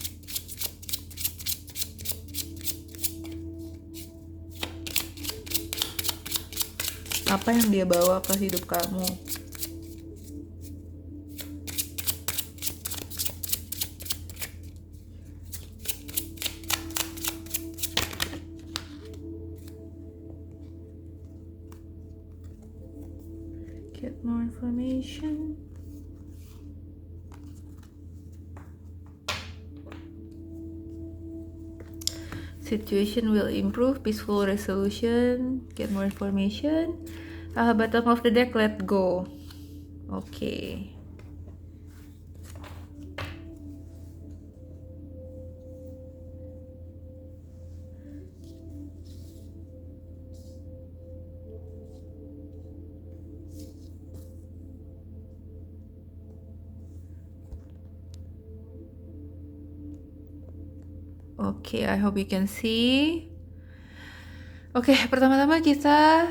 Apa yang dia bawa ke hidup kamu? Get more information. Situation will improve, peaceful resolution, get more information. Bottom of the deck, let go. Oke. Oke, I hope you can see. Oke, pertama-tama kita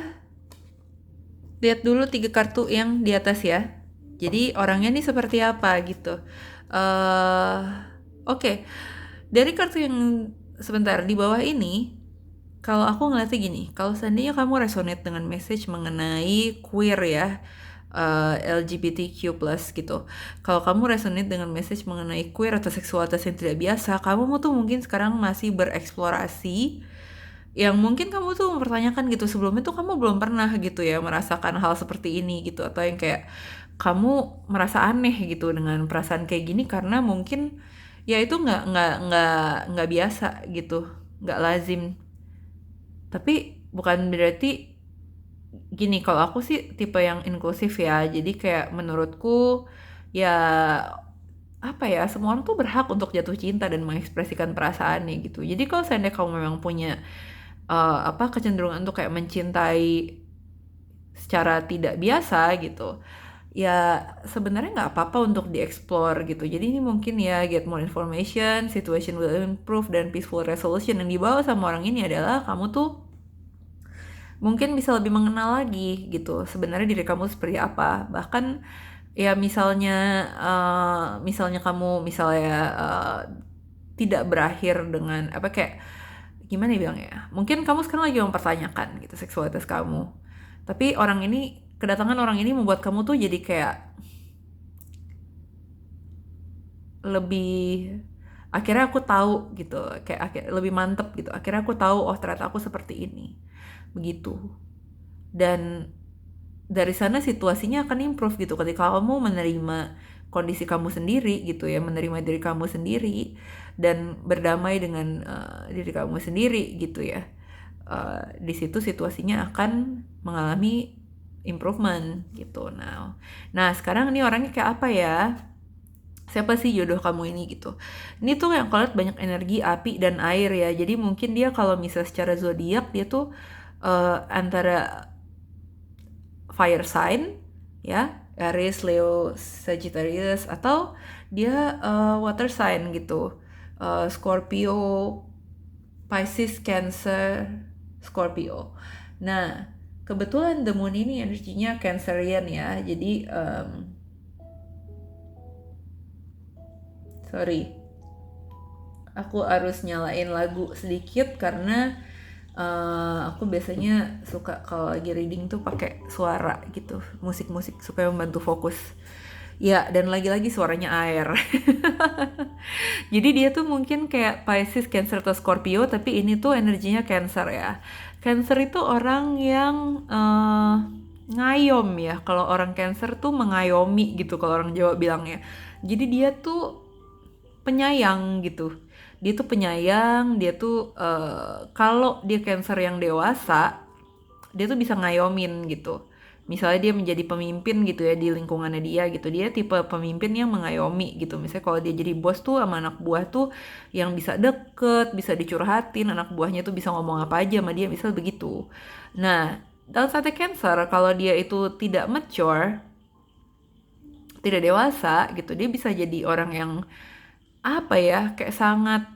lihat dulu 3 kartu yang di atas ya. Jadi orangnya nih seperti apa gitu. Oke. Dari kartu yang sebentar di bawah ini, kalau aku ngeliatnya gini, kalau seandainya kamu resonate dengan message mengenai queer ya, LGBTQ+ gitu. Kalau kamu resonate dengan message mengenai queer atau seksualitas yang tidak biasa, kamu tuh mungkin sekarang masih bereksplorasi yang mungkin kamu tuh mempertanyakan gitu, sebelumnya tuh kamu belum pernah gitu ya merasakan hal seperti ini gitu, atau yang kayak kamu merasa aneh gitu dengan perasaan kayak gini karena mungkin ya itu nggak biasa gitu, nggak lazim. Tapi bukan berarti gini, kalau aku sih tipe yang inklusif ya, jadi kayak menurutku ya apa ya, semua orang tuh berhak untuk jatuh cinta dan mengekspresikan perasaannya gitu. Jadi kalau seandainya kamu memang punya kecenderungan untuk kayak mencintai secara tidak biasa gitu, ya sebenarnya nggak apa-apa untuk dieksplor gitu. Jadi ini mungkin ya get more information, situation will improve, dan peaceful resolution yang dibawa sama orang ini adalah kamu tuh mungkin bisa lebih mengenal lagi gitu sebenarnya diri kamu seperti apa. Bahkan ya misalnya kamu tidak berakhir dengan kayak gimana ya bilangnya, mungkin kamu sekarang lagi mempertanyakan gitu seksualitas kamu, tapi kedatangan orang ini membuat kamu tuh jadi kayak lebih, akhirnya aku tahu gitu, kayak lebih mantep gitu, akhirnya aku tahu oh ternyata aku seperti ini begitu. Dan dari sana situasinya akan improve gitu ketika kamu menerima kondisi kamu sendiri gitu ya, menerima diri kamu sendiri dan berdamai dengan diri kamu sendiri gitu ya. Di situ situasinya akan mengalami improvement gitu. Nah sekarang ini orangnya kayak apa ya? Siapa sih jodoh kamu ini gitu? Ini tuh yang kalau lihat banyak energi api dan air ya. Jadi mungkin dia kalau misalnya secara zodiak dia tuh antara fire sign ya, Aries, Leo, Sagittarius, atau dia water sign gitu, Scorpio, Pisces, Cancer, Scorpio. Nah kebetulan the moon ini energinya Cancerian ya, jadi sorry, aku harus nyalain lagu sedikit karena aku biasanya suka kalau lagi reading tuh pakai suara gitu, musik-musik supaya membantu fokus. Ya, dan lagi-lagi suaranya air. Jadi dia tuh mungkin kayak Pisces, Cancer, atau Scorpio, tapi ini tuh energinya Cancer ya. Cancer itu orang yang ngayom ya. Kalau orang Cancer tuh mengayomi gitu kalau orang Jawa bilangnya. Jadi dia tuh penyayang gitu. Dia tuh penyayang, dia tuh kalau dia Cancer yang dewasa, dia tuh bisa ngayomin gitu. Misalnya dia menjadi pemimpin gitu ya di lingkungannya dia gitu. Dia tipe pemimpin yang mengayomi gitu. Misalnya kalau dia jadi bos tuh sama anak buah tuh yang bisa deket, bisa dicurhatin, anak buahnya tuh bisa ngomong apa aja sama dia, misal begitu. Nah, dalam satu Cancer, kalau dia itu tidak mature, tidak dewasa gitu, dia bisa jadi orang yang apa ya, kayak sangat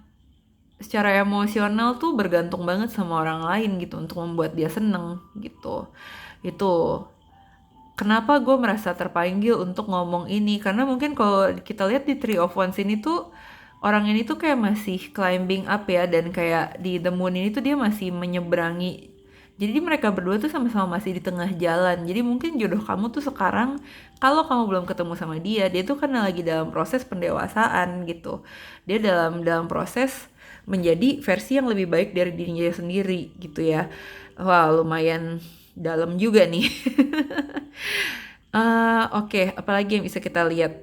secara emosional tuh bergantung banget sama orang lain gitu untuk membuat dia seneng gitu. Itu kenapa gue merasa terpanggil untuk ngomong ini, karena mungkin kalau kita lihat di Three of Wands ini tuh orang ini tuh kayak masih climbing up ya, dan kayak di The Moon ini tuh dia masih menyeberangi. Jadi mereka berdua tuh sama-sama masih di tengah jalan. Jadi mungkin jodoh kamu tuh sekarang, kalau kamu belum ketemu sama dia, dia tuh kan lagi dalam proses pendewasaan gitu. Dia dalam proses menjadi versi yang lebih baik dari dirinya sendiri gitu ya. Wah, lumayan dalam juga nih. Oke, apalagi yang bisa kita lihat?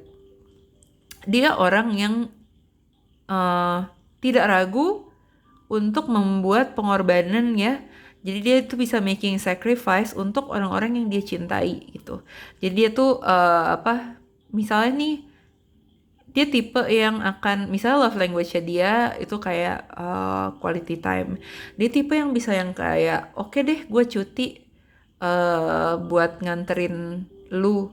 Dia orang yang eh, tidak ragu untuk membuat pengorbanan ya. Jadi dia itu bisa making sacrifice untuk orang-orang yang dia cintai gitu. Jadi dia tuh apa? Misalnya nih, dia tipe yang akan, misalnya love language-nya dia itu kayak quality time. Dia tipe yang bisa yang kayak, oke deh gue cuti buat nganterin lu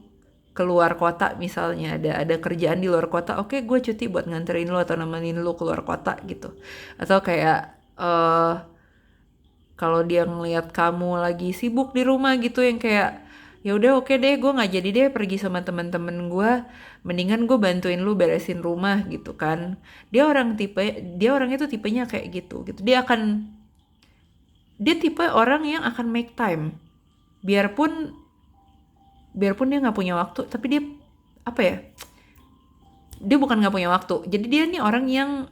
keluar kota, misalnya ada kerjaan di luar kota, oke gue cuti buat nganterin lu atau nemenin lu keluar kota gitu. Atau kayak kalau dia ngelihat kamu lagi sibuk di rumah gitu, yang kayak ya udah oke deh gue nggak jadi deh pergi sama teman-teman gue, mendingan gue bantuin lu beresin rumah gitu kan. Dia orang itu tipenya kayak gitu gitu. Dia tipe orang yang akan make time, biarpun biarpun dia nggak punya waktu, tapi dia apa ya, dia bukan nggak punya waktu, jadi dia nih orang yang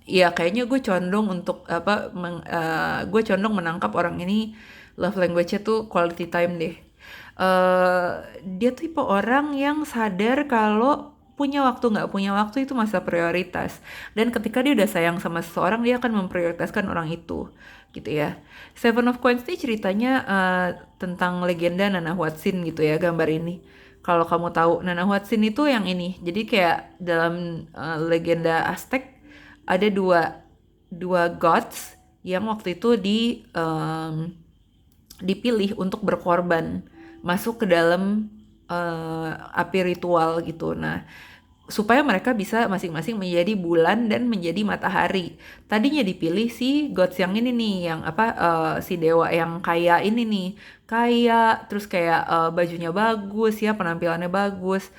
ya kayaknya gue condong untuk apa gue condong menangkap orang ini love language-nya tuh quality time deh. Dia tipe orang yang sadar kalau punya waktu nggak punya waktu itu masa prioritas, dan ketika dia udah sayang sama seseorang dia akan memprioritaskan orang itu gitu ya. Seven of Coins ini ceritanya tentang legenda Nana Watson gitu ya, gambar ini. Kalau kamu tahu Nana Watson itu yang ini, jadi kayak dalam legenda Aztec ada dua gods yang waktu itu dipilih untuk berkorban masuk ke dalam api ritual gitu. Nah, supaya mereka bisa masing-masing menjadi bulan dan menjadi matahari. Tadinya dipilih si gods yang ini nih, yang apa si dewa yang kaya ini nih, kaya terus kayak bajunya bagus ya, penampilannya bagus.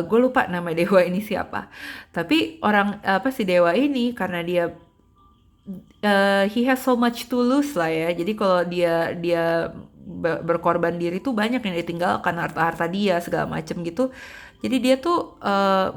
Gue lupa nama dewa ini siapa. Tapi orang apa si dewa ini, karena dia he has so much to lose lah ya. Jadi kalau dia berkorban diri tuh banyak yang ditinggalkan, harta-harta dia segala macem gitu. Jadi dia tuh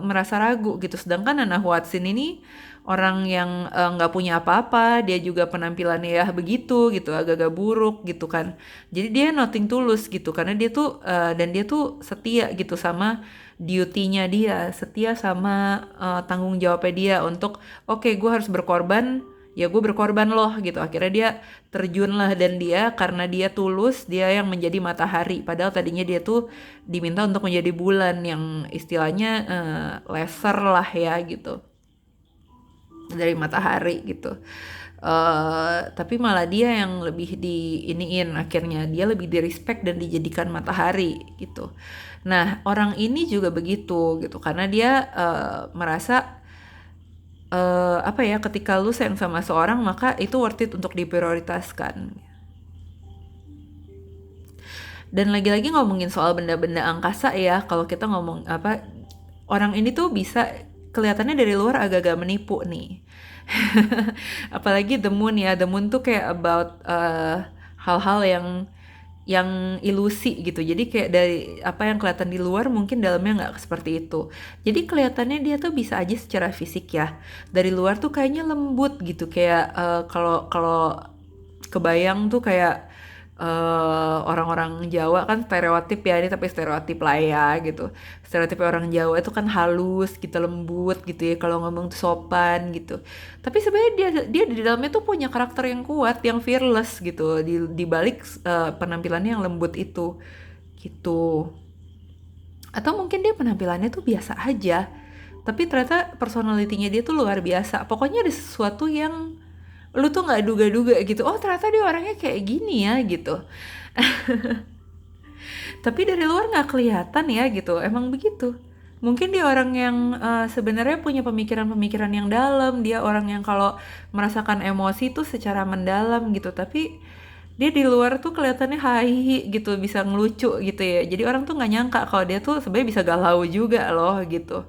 merasa ragu gitu. Sedangkan Nana Watson ini orang yang nggak punya apa-apa, dia juga penampilannya ya begitu gitu, agak-agak buruk gitu kan. Jadi dia nothing tulus gitu, karena dia tuh dan dia tuh setia gitu sama duty-nya dia, setia sama tanggung jawabnya dia untuk oke, gue harus berkorban, ya gue berkorban loh gitu. Akhirnya dia terjun lah, dan dia karena dia tulus, dia yang menjadi matahari, padahal tadinya dia tuh diminta untuk menjadi bulan yang istilahnya lesser lah ya gitu dari matahari gitu. Tapi malah dia yang lebih diiniin, akhirnya dia lebih di respect dan dijadikan matahari gitu. Nah, orang ini juga begitu gitu, karena dia merasa apa ya, ketika lu sayang sama seorang maka itu worth it untuk diprioritaskan. Dan lagi-lagi ngomongin soal benda-benda angkasa ya, kalau kita ngomong apa, orang ini tuh bisa kelihatannya dari luar agak-agak menipu nih. Apalagi The Moon ya, The Moon tuh kayak about hal-hal yang yang ilusi gitu. Jadi kayak dari apa yang kelihatan di luar mungkin dalamnya nggak seperti itu. Jadi kelihatannya dia tuh bisa aja secara fisik ya. Dari luar tuh kayaknya lembut gitu kayak kalau kalau kebayang tuh kayak orang-orang Jawa kan stereotip ya ini tapi stereotip lah ya gitu. Stereotip orang Jawa itu kan halus gitu, lembut gitu ya kalau ngomong tuh sopan gitu. Tapi sebenarnya dia di dalamnya tuh punya karakter yang kuat, yang fearless gitu di balik penampilannya yang lembut itu gitu. Atau mungkin dia penampilannya tuh biasa aja, tapi ternyata personality-nya dia tuh luar biasa. Pokoknya ada sesuatu yang lu tuh nggak duga-duga gitu. Oh ternyata dia orangnya kayak gini ya gitu. Tapi dari luar nggak kelihatan ya gitu. Emang begitu. Mungkin dia orang yang sebenarnya punya pemikiran-pemikiran yang dalam. Dia orang yang kalau merasakan emosi tuh secara mendalam gitu. Tapi dia di luar tuh kelihatannya hahi gitu, bisa ngelucu gitu ya. Jadi orang tuh nggak nyangka kalau dia tuh sebenarnya bisa galau juga loh gitu.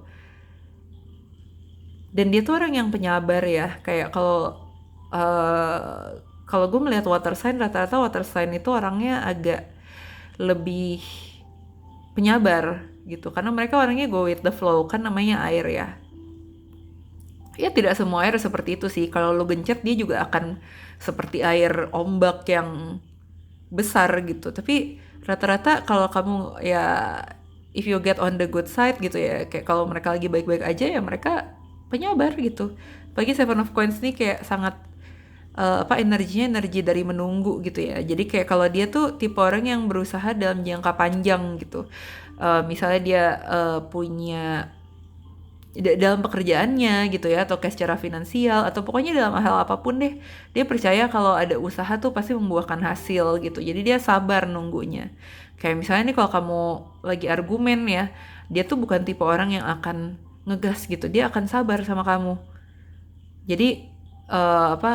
Dan dia tuh orang yang penyabar ya, kayak kalau gue melihat water sign, rata-rata water sign itu orangnya agak lebih penyabar gitu, karena mereka orangnya go with the flow, kan namanya air ya. Ya tidak semua air seperti itu sih, kalau lo gencet dia juga akan seperti air ombak yang besar gitu. Tapi rata-rata kalau kamu ya if you get on the good side gitu ya, kayak kalau mereka lagi baik-baik aja ya mereka penyabar gitu. Bagi Seven of Coins nih kayak sangat energinya energi dari menunggu gitu ya. Jadi kayak kalau dia tuh tipe orang yang berusaha dalam jangka panjang gitu. Misalnya dia punya dalam pekerjaannya gitu ya, atau kayak secara finansial atau pokoknya dalam hal apapun deh, dia percaya kalau ada usaha tuh pasti membuahkan hasil gitu. Jadi dia sabar nunggunya. Kayak misalnya nih kalau kamu lagi argumen ya, dia tuh bukan tipe orang yang akan ngegas gitu, dia akan sabar sama kamu. Jadi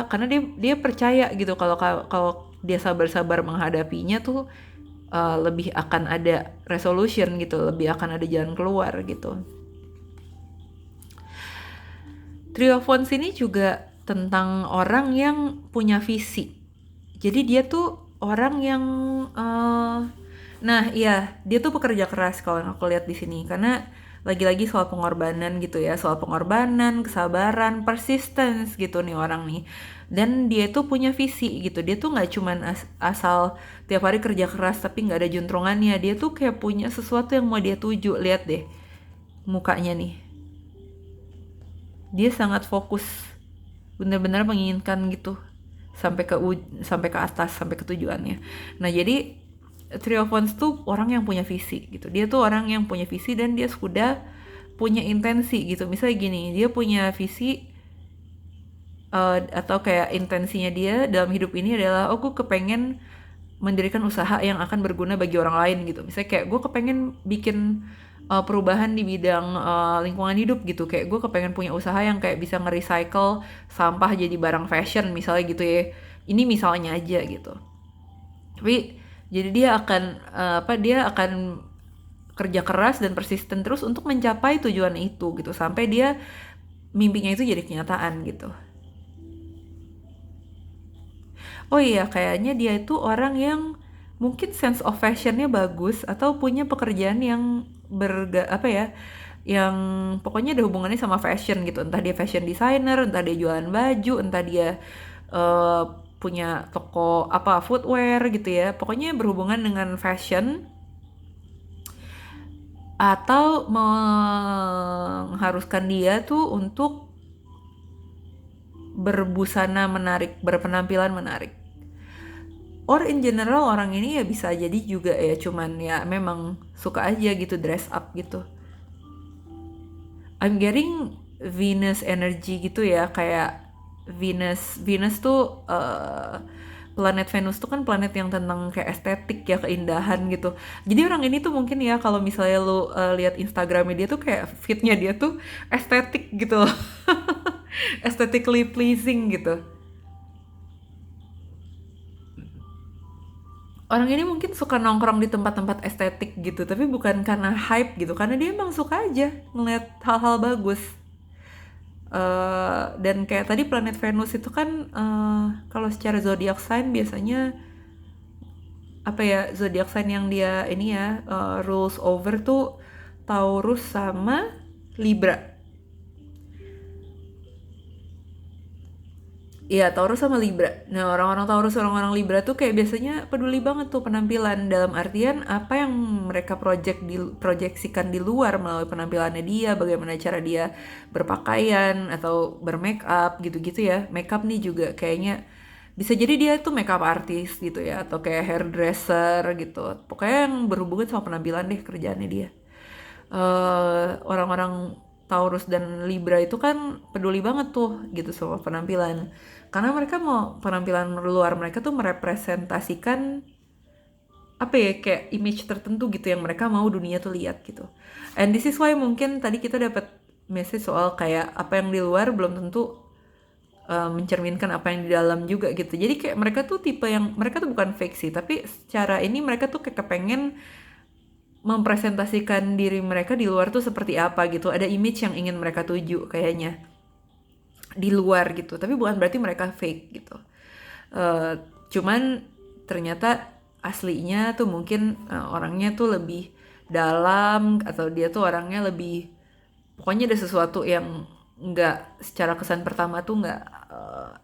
karena dia percaya gitu kalau kalau dia sabar-sabar menghadapinya tuh lebih akan ada resolution gitu, lebih akan ada jalan keluar gitu. Trio of Wands ini juga tentang orang yang punya visi. Jadi dia tuh orang yang nah iya, dia tuh pekerja keras kalau yang aku lihat di sini, karena lagi-lagi soal pengorbanan gitu ya, soal pengorbanan, kesabaran, persistence gitu nih orang nih. Dan dia tuh punya visi gitu, dia tuh nggak cuman asal tiap hari kerja keras tapi nggak ada juntrungannya. Dia tuh kayak punya sesuatu yang mau dia tuju. Lihat deh mukanya nih, dia sangat fokus, benar-benar menginginkan gitu sampai ke atas, sampai ke tujuannya. Nah jadi Trio of Wands tuh orang yang punya visi gitu. Dia tuh orang yang punya visi dan dia sudah punya intensi gitu. Misalnya gini, dia punya visi atau kayak intensinya dia dalam hidup ini adalah, oh gue kepengen mendirikan usaha yang akan berguna bagi orang lain gitu. Misalnya kayak gue kepengen bikin perubahan di bidang lingkungan hidup gitu. Kayak gue kepengen punya usaha yang kayak bisa nge-recycle sampah jadi barang fashion misalnya gitu ya. Ini misalnya aja gitu. Tapi jadi dia akan kerja keras dan persisten terus untuk mencapai tujuan itu gitu sampai dia mimpinya itu jadi kenyataan gitu. Oh iya, kayaknya dia itu orang yang mungkin sense of fashionnya bagus atau punya pekerjaan yang yang pokoknya ada hubungannya sama fashion gitu. Entah dia fashion designer, entah dia jualan baju, entah dia uh, punya toko apa footwear gitu ya. Pokoknya berhubungan dengan fashion atau mengharuskan dia tuh untuk berbusana menarik, berpenampilan menarik. Or in general orang ini ya bisa jadi juga ya cuman ya memang suka aja gitu dress up gitu. I'm getting Venus energy gitu ya, kayak Venus tuh planet Venus tuh kan planet yang tentang kayak estetik ya, keindahan gitu. Jadi orang ini tuh mungkin ya kalau misalnya lu lihat Instagramnya dia tuh kayak fitnya dia tuh estetik gitu loh. Aesthetically pleasing gitu. Orang ini mungkin suka nongkrong di tempat-tempat estetik gitu, tapi bukan karena hype gitu, karena dia emang suka aja ngeliat hal-hal bagus. Dan kayak tadi planet Venus itu kan kalau secara zodiak sign biasanya apa ya, zodiak sign yang dia ini ya rules over tuh Taurus sama Libra. Iya, Taurus sama Libra. Nah, orang-orang Taurus, orang-orang Libra tuh kayak biasanya peduli banget tuh penampilan, dalam artian apa yang mereka proyeksikan di luar melalui penampilannya dia, bagaimana cara dia berpakaian atau bermake up gitu-gitu ya. Make up nih juga kayaknya bisa jadi dia tuh makeup artist gitu ya, atau kayak hairdresser gitu. Pokoknya yang berhubungan sama penampilan deh kerjaannya dia. Orang-orang Taurus dan Libra itu kan peduli banget tuh gitu sama penampilan. Karena mereka mau penampilan luar mereka tuh merepresentasikan apa ya, kayak image tertentu gitu yang mereka mau dunia tuh lihat gitu. And this is why mungkin tadi kita dapat message soal kayak apa yang di luar belum tentu mencerminkan apa yang di dalam juga gitu. Jadi kayak mereka tuh tipe yang mereka tuh bukan fake sih, tapi secara ini mereka tuh kayak kepengen mempresentasikan diri mereka di luar tuh seperti apa gitu. Ada image yang ingin mereka tuju kayaknya di luar gitu. Tapi bukan berarti mereka fake gitu. Cuman ternyata aslinya tuh mungkin orangnya tuh lebih dalam, atau dia tuh orangnya lebih, pokoknya ada sesuatu yang nggak secara kesan pertama tuh nggak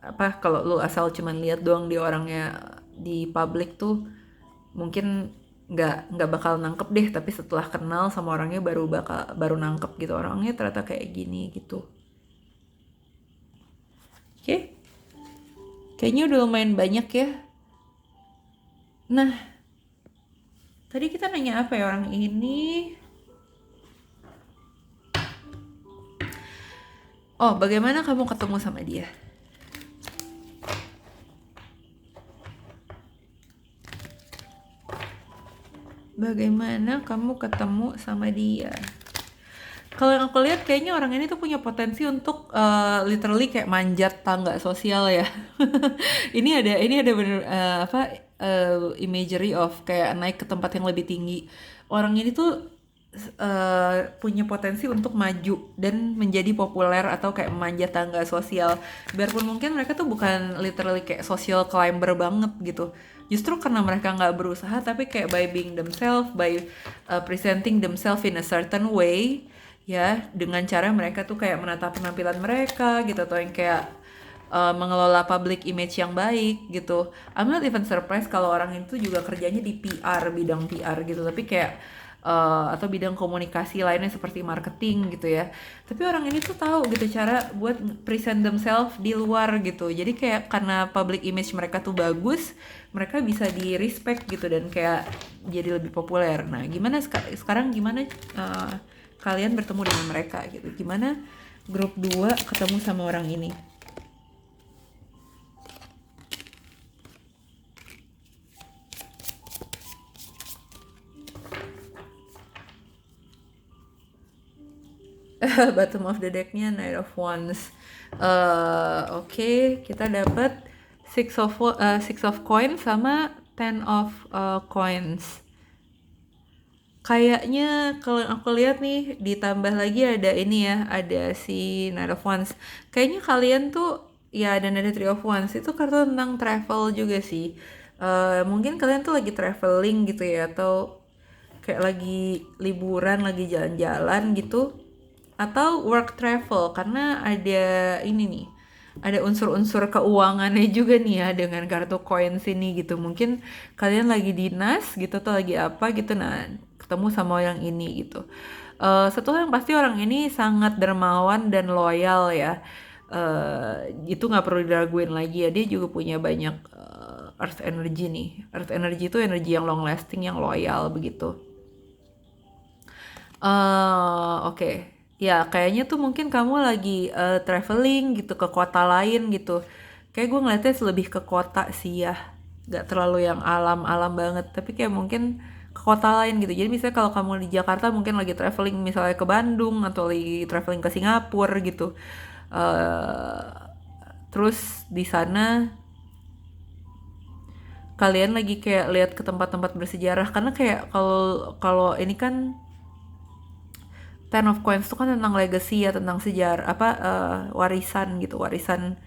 apa, kalau lu asal cuman lihat doang dia orangnya di publik tuh mungkin nggak bakal nangkep deh, tapi setelah kenal sama orangnya baru nangkep gitu orangnya ternyata kayak gini gitu. Oke, kayaknya udah lumayan banyak ya. Nah, tadi kita nanya apa ya orang ini? Oh, bagaimana kamu ketemu sama dia? Bagaimana kamu ketemu sama dia? Kalau yang aku lihat kayaknya orang ini tuh punya potensi untuk literally kayak manjat tangga sosial ya. Ini ada bener apa imagery of kayak naik ke tempat yang lebih tinggi. Orang ini tuh punya potensi untuk maju dan menjadi populer atau kayak memanjat tangga sosial. Biarpun mungkin mereka tuh bukan literally kayak social climber banget gitu. Justru karena mereka nggak berusaha, tapi kayak by being themselves, by presenting themselves in a certain way, ya, dengan cara mereka tuh kayak menata penampilan mereka gitu, atau yang kayak mengelola public image yang baik gitu. I'm not even surprised kalau orang itu juga kerjanya di PR, bidang PR gitu, tapi kayak atau bidang komunikasi lainnya seperti marketing gitu ya. Tapi orang ini tuh tahu gitu cara buat present themselves di luar gitu. Jadi kayak karena public image mereka tuh bagus, mereka bisa di respect gitu dan kayak jadi lebih populer. Nah, gimana sekarang gimana kalian bertemu dengan mereka gitu? Gimana grup 2 ketemu sama orang ini? Bottom of the decknya Knight of Wands. Oke, kita dapat Six of Coins sama Ten of Coins. Kayaknya kalau aku lihat nih ditambah lagi ada ini ya, ada si Knight of Wands. Kayaknya kalian tuh ya, dan ada Three of Wands itu kartu tentang travel juga sih. Mungkin kalian tuh lagi traveling gitu ya, atau kayak lagi liburan, lagi jalan-jalan gitu, atau work travel, karena ada ini nih, ada unsur-unsur keuangannya juga nih ya dengan kartu koin sini gitu. Mungkin kalian lagi dinas gitu atau lagi apa gitu, nah ketemu sama yang ini gitu. Satu hal yang pasti orang ini sangat dermawan dan loyal ya. Itu nggak perlu diraguin lagi ya, dia juga punya banyak earth energy nih. Earth energy itu energi yang long lasting, yang loyal begitu. Oke. Ya, kayaknya tuh mungkin kamu lagi traveling gitu ke kota lain gitu. Kayak gue ngeliatnya lebih ke kota sih ya. Gak terlalu yang alam-alam banget. Tapi kayak mungkin ke kota lain gitu. Jadi misalnya kalau kamu di Jakarta mungkin lagi traveling misalnya ke Bandung, atau lagi traveling ke Singapura gitu. eh Terus di sana kalian lagi kayak lihat ke tempat-tempat bersejarah, karena kayak kalau kalau ini kan Ten of Coins itu kan tentang legacy ya, tentang sejarah apa warisan gitu, warisan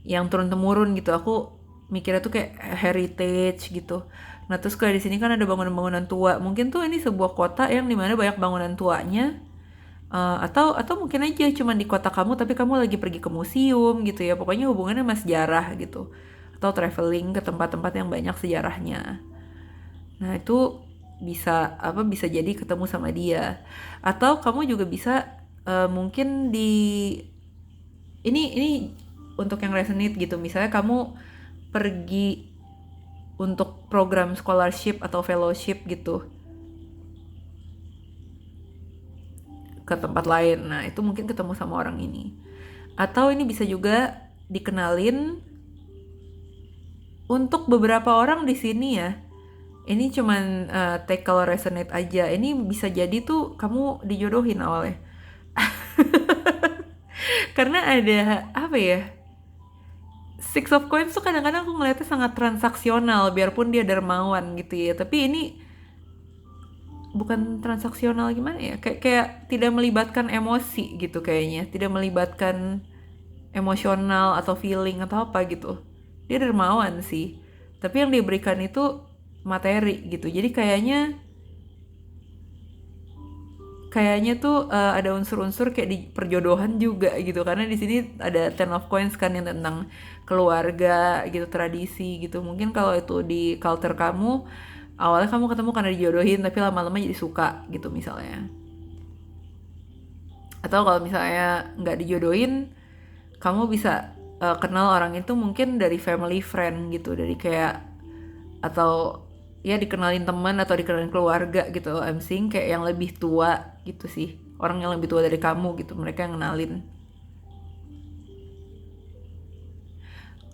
yang turun temurun gitu. Aku mikirnya tuh kayak heritage gitu. Nah, terus kayak di sini kan ada bangunan-bangunan tua. Mungkin tuh ini sebuah kota yang dimana banyak bangunan tuanya. Atau mungkin aja cuma di kota kamu tapi kamu lagi pergi ke museum gitu ya. Pokoknya hubungannya sama sejarah gitu. Atau traveling ke tempat-tempat yang banyak sejarahnya. Nah, itu bisa jadi ketemu sama dia. Atau kamu juga bisa mungkin ini untuk yang resonate gitu. Misalnya kamu pergi untuk program scholarship atau fellowship gitu ke tempat lain. Nah, itu mungkin ketemu sama orang ini. Atau ini bisa juga dikenalin untuk beberapa orang di sini ya. Ini cuman take kalau resonate aja. Ini bisa jadi tuh kamu dijodohin awalnya. Karena ada apa ya? Six of Coins tuh kadang-kadang aku ngeliatnya sangat transaksional biarpun dia dermawan gitu ya. Tapi ini bukan transaksional gimana ya? Kayak tidak melibatkan emosi gitu kayaknya. Tidak melibatkan emosional atau feeling atau apa gitu. Dia dermawan sih. Tapi yang diberikan itu materi gitu. Jadi kayaknya tuh ada unsur-unsur kayak di perjodohan juga gitu, karena di sini ada Ten of Coins kan yang tentang keluarga gitu, tradisi gitu. Mungkin kalau itu di culture kamu awalnya kamu ketemu karena dijodohin tapi lama-lama jadi suka gitu misalnya. Atau kalau misalnya nggak dijodohin, kamu bisa kenal orang itu mungkin dari family friend gitu, dari kayak atau ya dikenalin teman atau dikenalin keluarga gitu. I'm seeing kayak yang lebih tua gitu sih, orang yang lebih tua dari kamu gitu, mereka yang kenalin.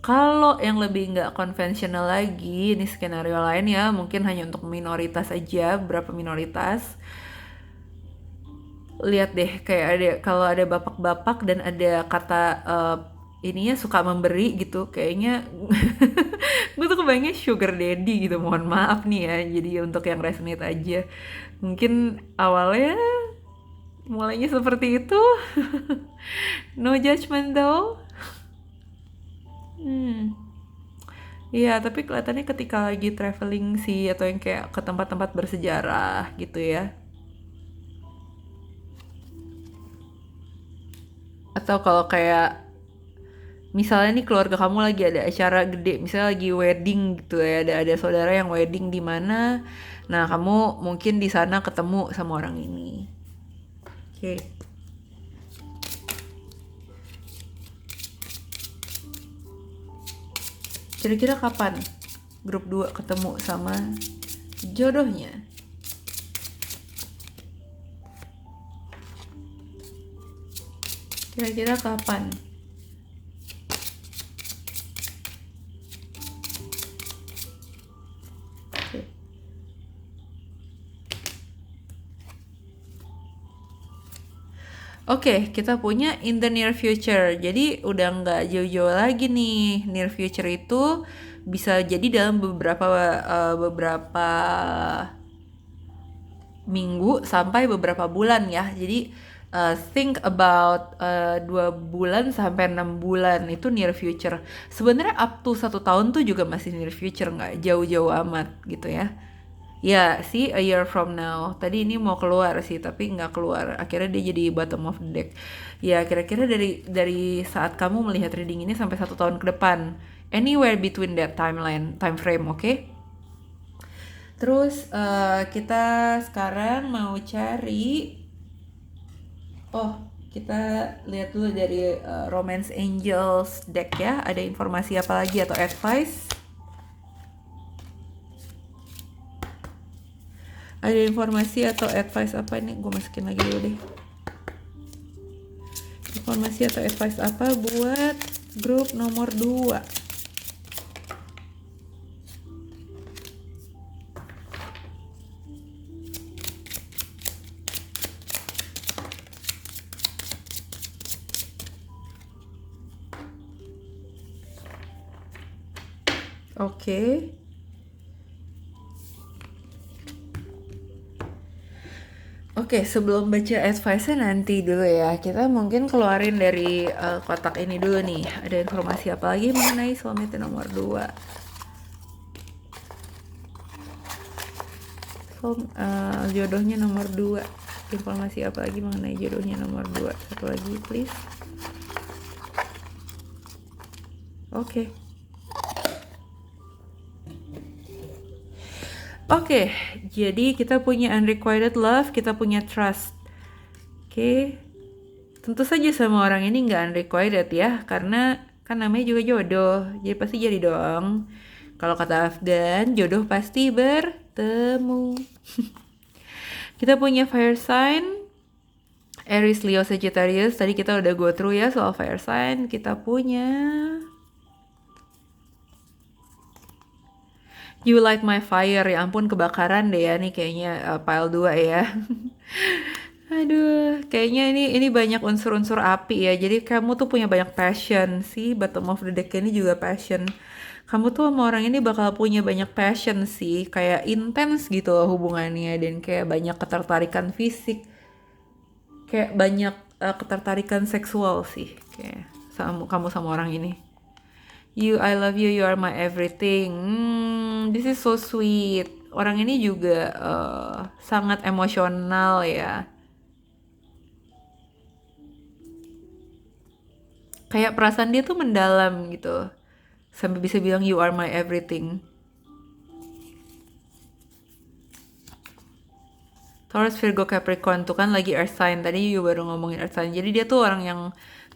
Kalau yang lebih nggak konvensional lagi, ini skenario lain ya, mungkin hanya untuk minoritas aja, beberapa minoritas. Lihat deh, kayak ada kalau ada bapak-bapak dan ada kata ininya suka memberi gitu, kayaknya gue tuh kebayangnya sugar daddy gitu. Mohon maaf nih ya, jadi untuk yang resonate aja. Mungkin awalnya mulainya seperti itu. No judgment though. Iya, tapi kelihatannya ketika lagi traveling sih, atau yang kayak ke tempat-tempat bersejarah gitu ya. Atau kalau kayak misalnya nih keluarga kamu lagi ada acara gede, misalnya lagi wedding gitu ya, ada saudara yang wedding di mana. Nah, kamu mungkin di sana ketemu sama orang ini. Oke. Kira-kira kapan grup 2 ketemu sama jodohnya? Kira-kira kapan? Oke, kita punya in the near future. Jadi udah nggak jauh-jauh lagi nih. Near future itu bisa jadi dalam beberapa minggu sampai beberapa bulan ya. Jadi think about 2 bulan sampai 6 bulan itu near future. Sebenarnya up to 1 tahun tuh juga masih near future, nggak jauh-jauh amat gitu ya. Ya, sih a year from now. Tadi ini mau keluar sih, tapi nggak keluar. Akhirnya dia jadi bottom of the deck. Ya, kira-kira dari saat kamu melihat reading ini sampai 1 tahun ke depan. Anywhere between that time frame, oke? Terus kita sekarang mau cari. Oh, kita lihat dulu dari Romance Angels deck ya. Ada informasi apa lagi atau advice? Ada informasi atau advice apa ini? Gue masukin lagi dulu deh. Informasi atau advice apa buat grup nomor 2? Oke. Oke, sebelum baca advice-nya nanti dulu ya. Kita mungkin keluarin dari kotak ini dulu nih. Ada informasi apa lagi mengenai soulmate nomor 2? shuffle jodohnya nomor 2. Informasi apa lagi mengenai jodohnya nomor 2? Satu lagi please. Oke. Oke, jadi kita punya unrequited love, kita punya trust. Oke, tentu saja sama orang ini nggak unrequited ya, karena kan namanya juga jodoh, jadi pasti jadi dong. Kalau kata Afgan, jodoh pasti bertemu. Kita punya fire sign, Aries, Leo, Sagittarius. Tadi kita udah go through ya soal fire sign. Kita punya You Light My Fire. Ya ampun, kebakaran deh ya nih kayaknya pile 2 ya. Aduh, kayaknya ini banyak unsur-unsur api ya. Jadi kamu tuh punya banyak passion sih. Bottom of the deck ini juga passion. Kamu tuh sama orang ini bakal punya banyak passion sih. Kayak intens gitu loh hubungannya. Dan kayak banyak ketertarikan fisik. Kayak banyak ketertarikan seksual sih. Kayak kamu sama orang ini. I love you, you are my everything. This is so sweet. Orang ini juga sangat emosional ya. Kayak perasaan dia tuh mendalam gitu. Sampai bisa bilang you are my everything. Taurus, Virgo, Capricorn tuh kan lagi earth sign. Tadi you baru ngomongin earth sign. Jadi dia tuh orang yang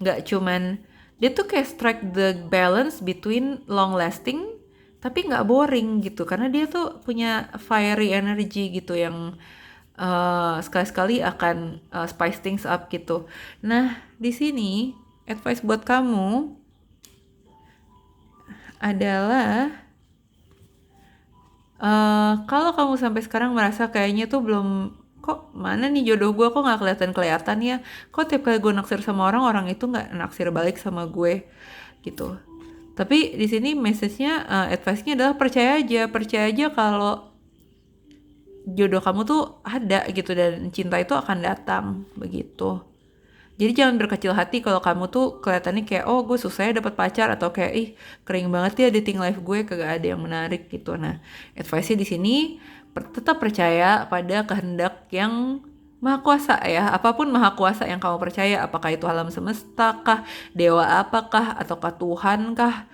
gak cuman, dia tuh kayak strike the balance between long lasting tapi gak boring gitu. Karena dia tuh punya fiery energy gitu yang sekali-sekali akan spice things up gitu. Nah, di sini advice buat kamu adalah kalau kamu sampai sekarang merasa kayaknya tuh belum, kok mana nih jodoh gue kok nggak kelihatan ya, kok tiap kali gue naksir sama orang itu nggak naksir balik sama gue gitu. Tapi di sini message-nya, advice-nya adalah percaya aja kalau jodoh kamu tuh ada gitu dan cinta itu akan datang begitu. Jadi jangan berkecil hati kalau kamu tuh kelihatannya kayak oh gue susah ya dapat pacar, atau kayak ih kering banget ya dating life gue, kagak ada yang menarik gitu. Nah, advice-nya di sini tetap percaya pada kehendak yang maha kuasa ya. Apapun maha kuasa yang kamu percaya, apakah itu alam semesta kah, dewa apakah, ataukah Tuhan kah,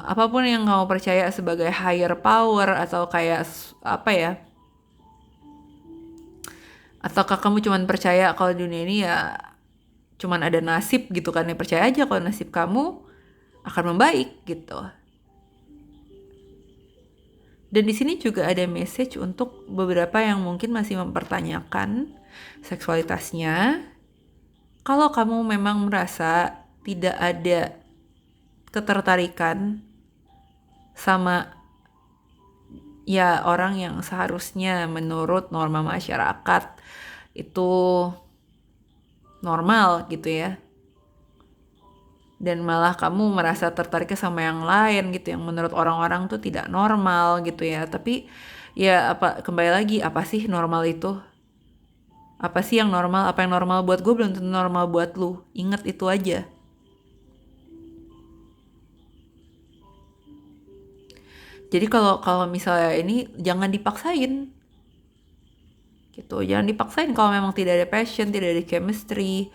apapun yang kamu percaya sebagai higher power atau kayak apa ya, ataukah kamu cuman percaya kalau dunia ini ya cuman ada nasib gitu kan, ya percaya aja kalau nasib kamu akan membaik gitu. Dan di sini juga ada message untuk beberapa yang mungkin masih mempertanyakan seksualitasnya. Kalau kamu memang merasa tidak ada ketertarikan sama ya orang yang seharusnya menurut norma masyarakat itu normal gitu ya, dan malah kamu merasa tertariknya sama yang lain gitu yang menurut orang-orang tuh tidak normal gitu ya. Tapi ya kembali lagi, apa sih normal itu? Apa sih yang normal? Apa yang normal buat gue belum tentu normal buat lu. Ingat itu aja. Jadi kalau misalnya ini jangan dipaksain gitu, jangan dipaksain kalau memang tidak ada passion, tidak ada chemistry.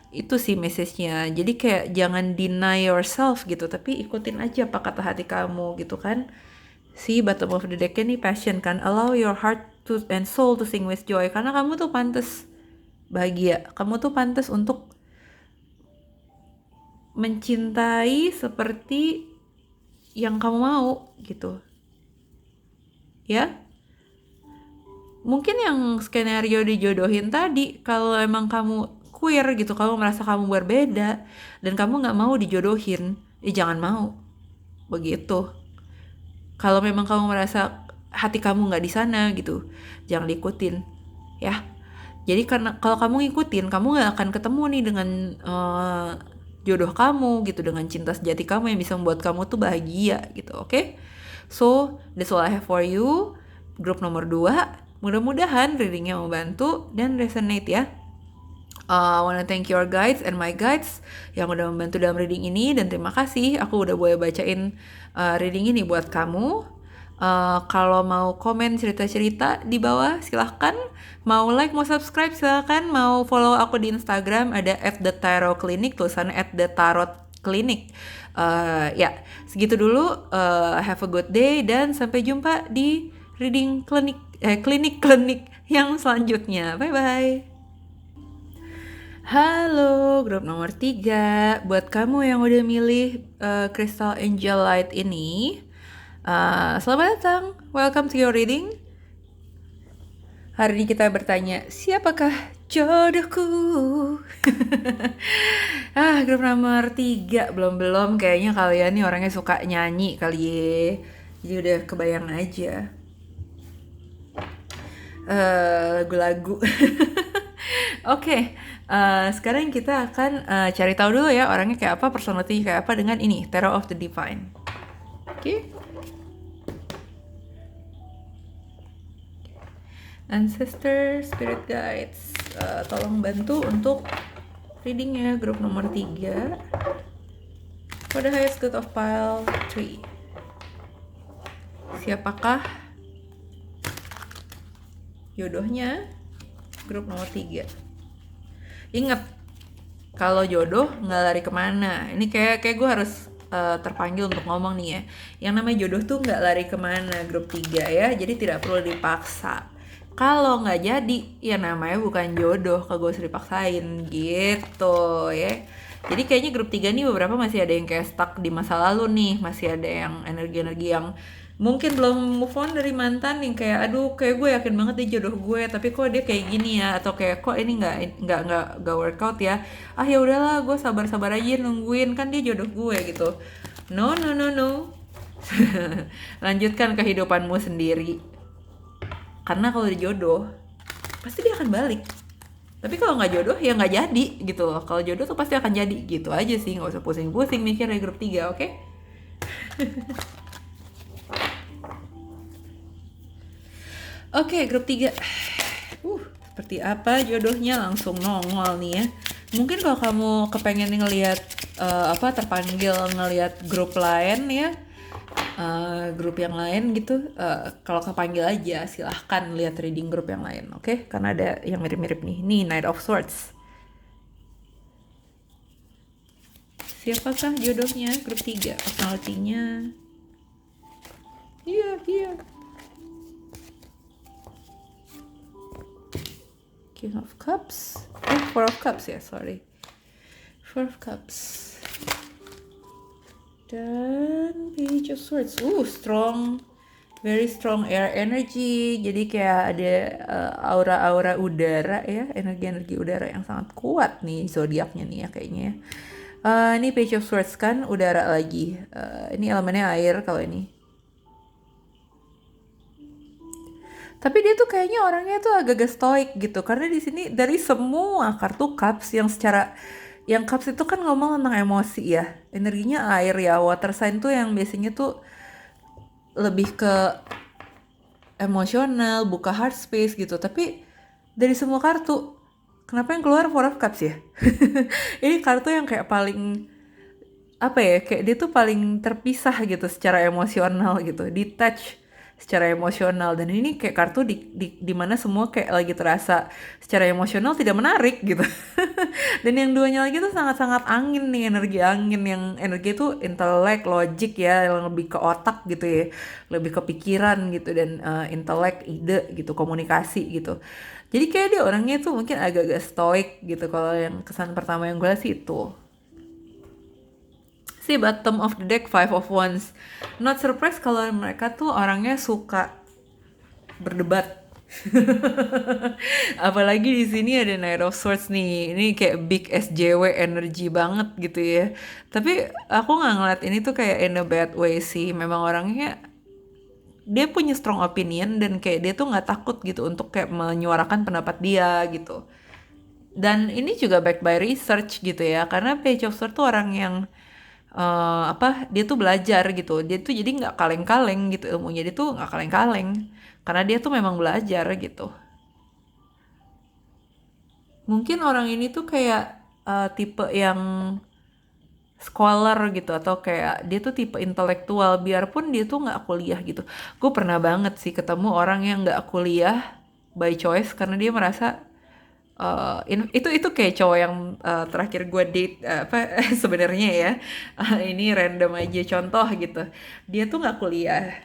Itu sih message-nya. Jadi kayak jangan deny yourself gitu, tapi ikutin aja apa kata hati kamu gitu kan. Si bottom of the deck ini passion kan, allow your heart and soul to sing with joy, karena kamu tuh pantas bahagia, kamu tuh pantas untuk mencintai seperti yang kamu mau gitu ya. Mungkin yang skenario dijodohin tadi, kalau emang kamu queer gitu, kamu merasa kamu berbeda dan kamu nggak mau dijodohin, jangan mau begitu. Kalau memang kamu merasa hati kamu nggak di sana gitu, jangan diikutin ya. Jadi karena kalau kamu ngikutin, kamu nggak akan ketemu nih dengan jodoh kamu gitu, dengan cinta sejati kamu yang bisa membuat kamu tuh bahagia gitu. Oke? So that's all I have for you. Grup nomor 2. Mudah-mudahan readingnya membantu dan resonate ya. I wanna thank your guides and my guides yang udah membantu dalam reading ini, dan terima kasih aku udah boleh bacain reading ini buat kamu. Kalau mau komen cerita-cerita di bawah silahkan. Mau like, mau subscribe silahkan. Mau follow aku di Instagram ada @thetarotclinic, tulisannya @thetarotclinic. Ya, segitu dulu. Have a good day dan sampai jumpa di reading klinik yang selanjutnya. Bye bye. Halo, grup nomor 3. Buat kamu yang udah milih Crystal Angel Light ini, selamat datang. Welcome to your reading. Hari ini kita bertanya, siapakah jodohku? Grup nomor 3. Belum kayaknya kalian nih orangnya suka nyanyi kali ya. Jadi udah kebayang aja. Lagu-lagu. Oke, sekarang kita akan cari tahu dulu ya orangnya kayak apa, personality kayak apa dengan ini, Tarot of the Divine. Oke. Ancestor, Spirit Guides, tolong bantu untuk readingnya grup nomor 3. For the highest good of pile 3. Siapakah jodohnya grup nomor 3? Ingat, kalau jodoh nggak lari kemana. Ini kayak gue harus terpanggil untuk ngomong nih ya. Yang namanya jodoh tuh nggak lari kemana grup 3 ya. Jadi tidak perlu dipaksa. Kalau nggak jadi, ya namanya bukan jodoh, kagak usah dipaksain gitu ya. Jadi kayaknya grup 3 nih beberapa masih ada yang kayak stuck di masa lalu nih. Masih ada yang energi-energi yang mungkin belum move on dari mantan yang kayak aduh kayak gue yakin banget dia jodoh gue tapi kok dia kayak gini ya, atau kayak kok ini nggak workout ya, ya udahlah gue sabar aja nungguin kan dia jodoh gue gitu. No. Lanjutkan kehidupanmu sendiri, karena kalau dia jodoh pasti dia akan balik, tapi kalau nggak jodoh ya nggak jadi gitu loh. Kalau jodoh tuh pasti akan jadi gitu aja sih, nggak usah pusing-pusing mikir dari grup 3, oke? Oke, grup 3. Seperti apa jodohnya langsung nongol nih ya. Mungkin kalau kamu kepengen ngelihat terpanggil ngelihat grup lain ya, grup yang lain gitu, kalau kepanggil aja silahkan lihat reading grup yang lain, oke? Karena ada yang mirip-mirip nih. Nih, Knight of Swords. Siapakah jodohnya grup 3? Personality-nya. Iya. King of Cups. Four of Cups ya, sorry. Four of Cups. Dan Page of Swords. Strong. Very strong air energy. Jadi kayak ada aura-aura udara ya. Energi-energi udara yang sangat kuat nih zodiaknya nih ya kayaknya. Ini Page of Swords kan udara lagi. Ini elemennya air kalau ini. Tapi dia tuh kayaknya orangnya tuh agak-agak stoik gitu, karena di sini dari semua kartu cups yang cups itu kan ngomong tentang emosi ya, energinya air ya, water sign tuh yang biasanya tuh lebih ke emosional, buka heart space gitu. Tapi dari semua kartu, kenapa yang keluar Four of Cups ya? Ini kartu yang kayak paling apa ya, kayak dia tuh paling terpisah gitu secara emosional gitu, detach secara emosional. Dan ini kayak kartu di mana semua kayak lagi terasa secara emosional tidak menarik gitu. Dan yang duanya lagi tuh sangat-sangat angin nih, energi angin, yang energi tuh intelek, logik ya, yang lebih ke otak gitu ya, lebih ke pikiran gitu, dan intelek, ide gitu, komunikasi gitu. Jadi kayak dia orangnya tuh mungkin agak-agak stoik gitu. Kalau yang kesan pertama yang gue lihat sih itu. Si bottom of the deck, Five of Wands. Not surprised kalau mereka tuh orangnya suka berdebat. Apalagi di sini ada Knight of Swords nih. Ini kayak big SJW energy banget gitu ya. Tapi aku nggak ngeliat ini tuh kayak in a bad way sih. Memang orangnya dia punya strong opinion, dan kayak dia tuh nggak takut gitu untuk kayak menyuarakan pendapat dia gitu. Dan ini juga backed by research gitu ya, karena Page of Swords tuh orang yang dia tuh belajar gitu. Dia tuh jadi nggak kaleng-kaleng gitu ilmunya. Dia tuh nggak kaleng-kaleng karena dia tuh memang belajar gitu. Mungkin orang ini tuh kayak tipe yang scholar gitu, atau kayak dia tuh tipe intelektual biarpun dia tuh nggak kuliah gitu. Gue pernah banget sih ketemu orang yang nggak kuliah by choice karena dia merasa itu kayak cowok yang terakhir gue date apa sebenarnya ya, ini random aja contoh gitu. Dia tuh nggak kuliah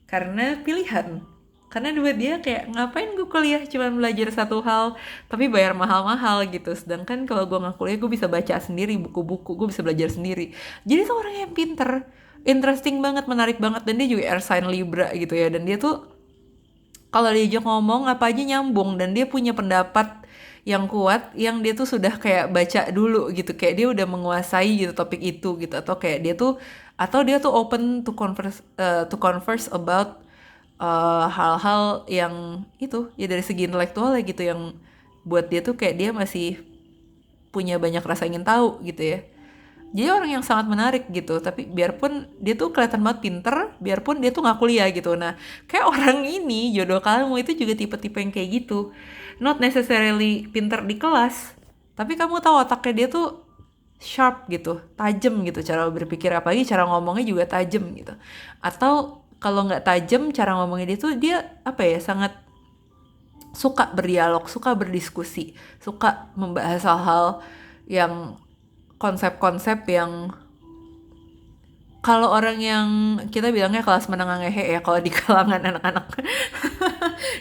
karena pilihan, karena duit dia kayak ngapain gue kuliah cuman belajar satu hal tapi bayar mahal-mahal gitu, sedangkan kalau gue nggak kuliah gue bisa baca sendiri buku-buku, gue bisa belajar sendiri. Jadi tuh orang yang pinter, interesting banget, menarik banget, dan dia juga air sign Libra gitu ya, dan dia tuh kalau diajak ngomong apa aja nyambung, dan dia punya pendapat yang kuat yang dia tuh sudah kayak baca dulu gitu, kayak dia udah menguasai gitu topik itu gitu, atau dia tuh open to converse about hal-hal yang itu ya dari segi intelektual ya gitu, yang buat dia tuh kayak dia masih punya banyak rasa ingin tahu gitu ya. Jadi orang yang sangat menarik gitu, tapi biarpun dia tuh kelihatan banget pinter, biarpun dia tuh nggak kuliah gitu. Nah, kayak orang ini, jodoh kamu itu juga tipe-tipe yang kayak gitu. Not necessarily pinter di kelas, tapi kamu tahu otaknya dia tuh sharp gitu, tajam gitu cara berpikir, apalagi cara ngomongnya juga tajam gitu. Atau kalau nggak tajam cara ngomongnya dia tuh, dia apa ya, sangat suka berdialog, suka berdiskusi, suka membahas hal-hal yang konsep-konsep yang kalau orang yang kita bilangnya kelas menengah ngehe ya, kalau di kalangan anak-anak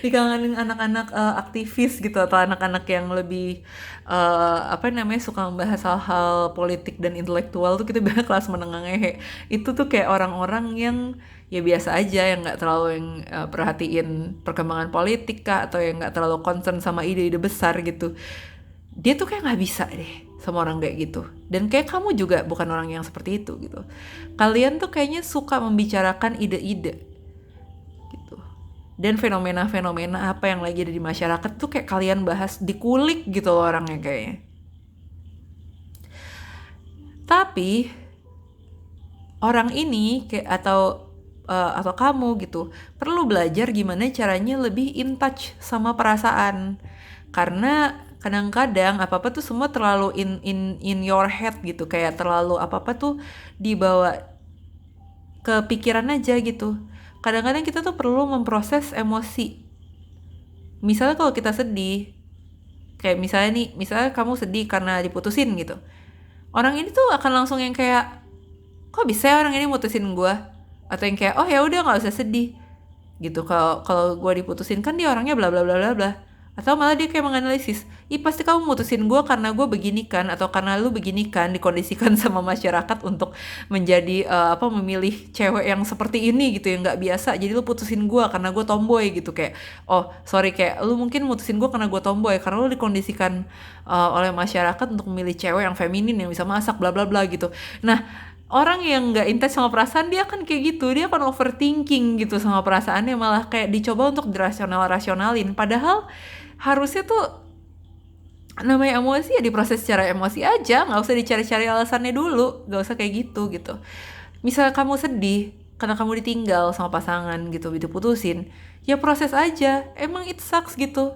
di kalangan anak-anak aktivis gitu, atau anak-anak yang lebih apa namanya, suka membahas hal-hal politik dan intelektual tuh kita bilang kelas menengah ngehe. Itu tuh kayak orang-orang yang ya biasa aja, yang nggak terlalu yang perhatiin perkembangan politik kah, atau yang nggak terlalu concern sama ide-ide besar gitu. Dia tuh kayak nggak bisa deh sama orang kayak gitu, dan kayak kamu juga bukan orang yang seperti itu gitu. Kalian tuh kayaknya suka membicarakan ide-ide gitu, dan fenomena-fenomena apa yang lagi ada di masyarakat tuh kayak kalian bahas, dikulik gitu loh orangnya kayaknya. Tapi orang ini kayak atau kamu gitu perlu belajar gimana caranya lebih in touch sama perasaan, karena kadang-kadang apa-apa tuh semua terlalu in your head gitu, kayak terlalu apa-apa tuh dibawa ke pikiran aja gitu. Kadang-kadang kita tuh perlu memproses emosi. Misalnya kalau kita sedih, kayak misalnya kamu sedih karena diputusin gitu, orang ini tuh akan langsung yang kayak, kok bisa ya orang ini mutusin gue, atau yang kayak, oh ya udah nggak usah sedih gitu, kalau kalau gue diputusin kan dia orangnya bla bla bla bla bla. Atau malah dia kayak menganalisis, ih pasti kamu mutusin gue karena gue begini kan, atau karena lu begini kan, dikondisikan sama masyarakat untuk menjadi memilih cewek yang seperti ini gitu, yang nggak biasa, jadi lu putusin gue karena gue tomboy gitu. Kayak, oh sorry, kayak lu mungkin mutusin gue karena gue tomboy karena lu dikondisikan oleh masyarakat untuk memilih cewek yang feminin yang bisa masak bla bla bla gitu. Nah, orang yang nggak intens sama perasaan dia akan kayak gitu, dia akan overthinking gitu sama perasaannya, malah kayak dicoba untuk dirasionalin, padahal harusnya tuh namanya emosi ya diproses secara emosi aja, nggak usah dicari-cari alasannya dulu, nggak usah kayak gitu. Misal kamu sedih karena kamu ditinggal sama pasangan gitu, diputusin, ya proses aja, emang it sucks gitu,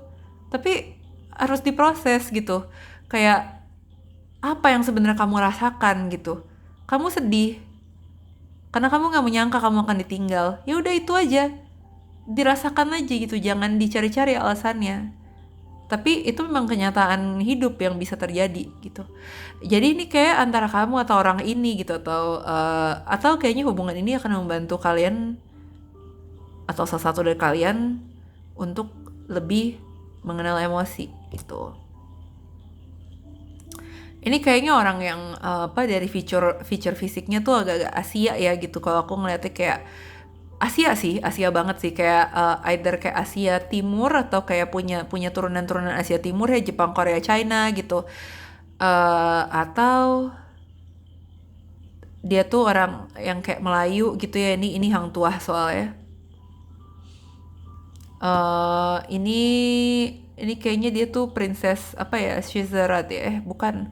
tapi harus diproses gitu. Kayak apa yang sebenarnya kamu rasakan gitu, kamu sedih karena kamu nggak menyangka kamu akan ditinggal, ya udah itu aja, dirasakan aja gitu, jangan dicari-cari alasannya. Tapi itu memang kenyataan hidup yang bisa terjadi gitu. Jadi ini kayak antara kamu atau orang ini gitu, atau kayaknya hubungan ini akan membantu kalian atau salah satu dari kalian untuk lebih mengenal emosi gitu. Ini kayaknya orang yang dari feature fisiknya tuh agak-agak Asia ya gitu. Kalau aku ngeliatnya kayak Asia sih, Asia banget sih, kayak either kayak Asia Timur atau kayak punya turunan-turunan Asia Timur ya, Jepang, Korea, China gitu. Atau dia tuh orang yang kayak Melayu gitu ya, ini Hang Tuah soalnya. Ini kayaknya dia tuh princess apa ya, Shizarat ya, bukan,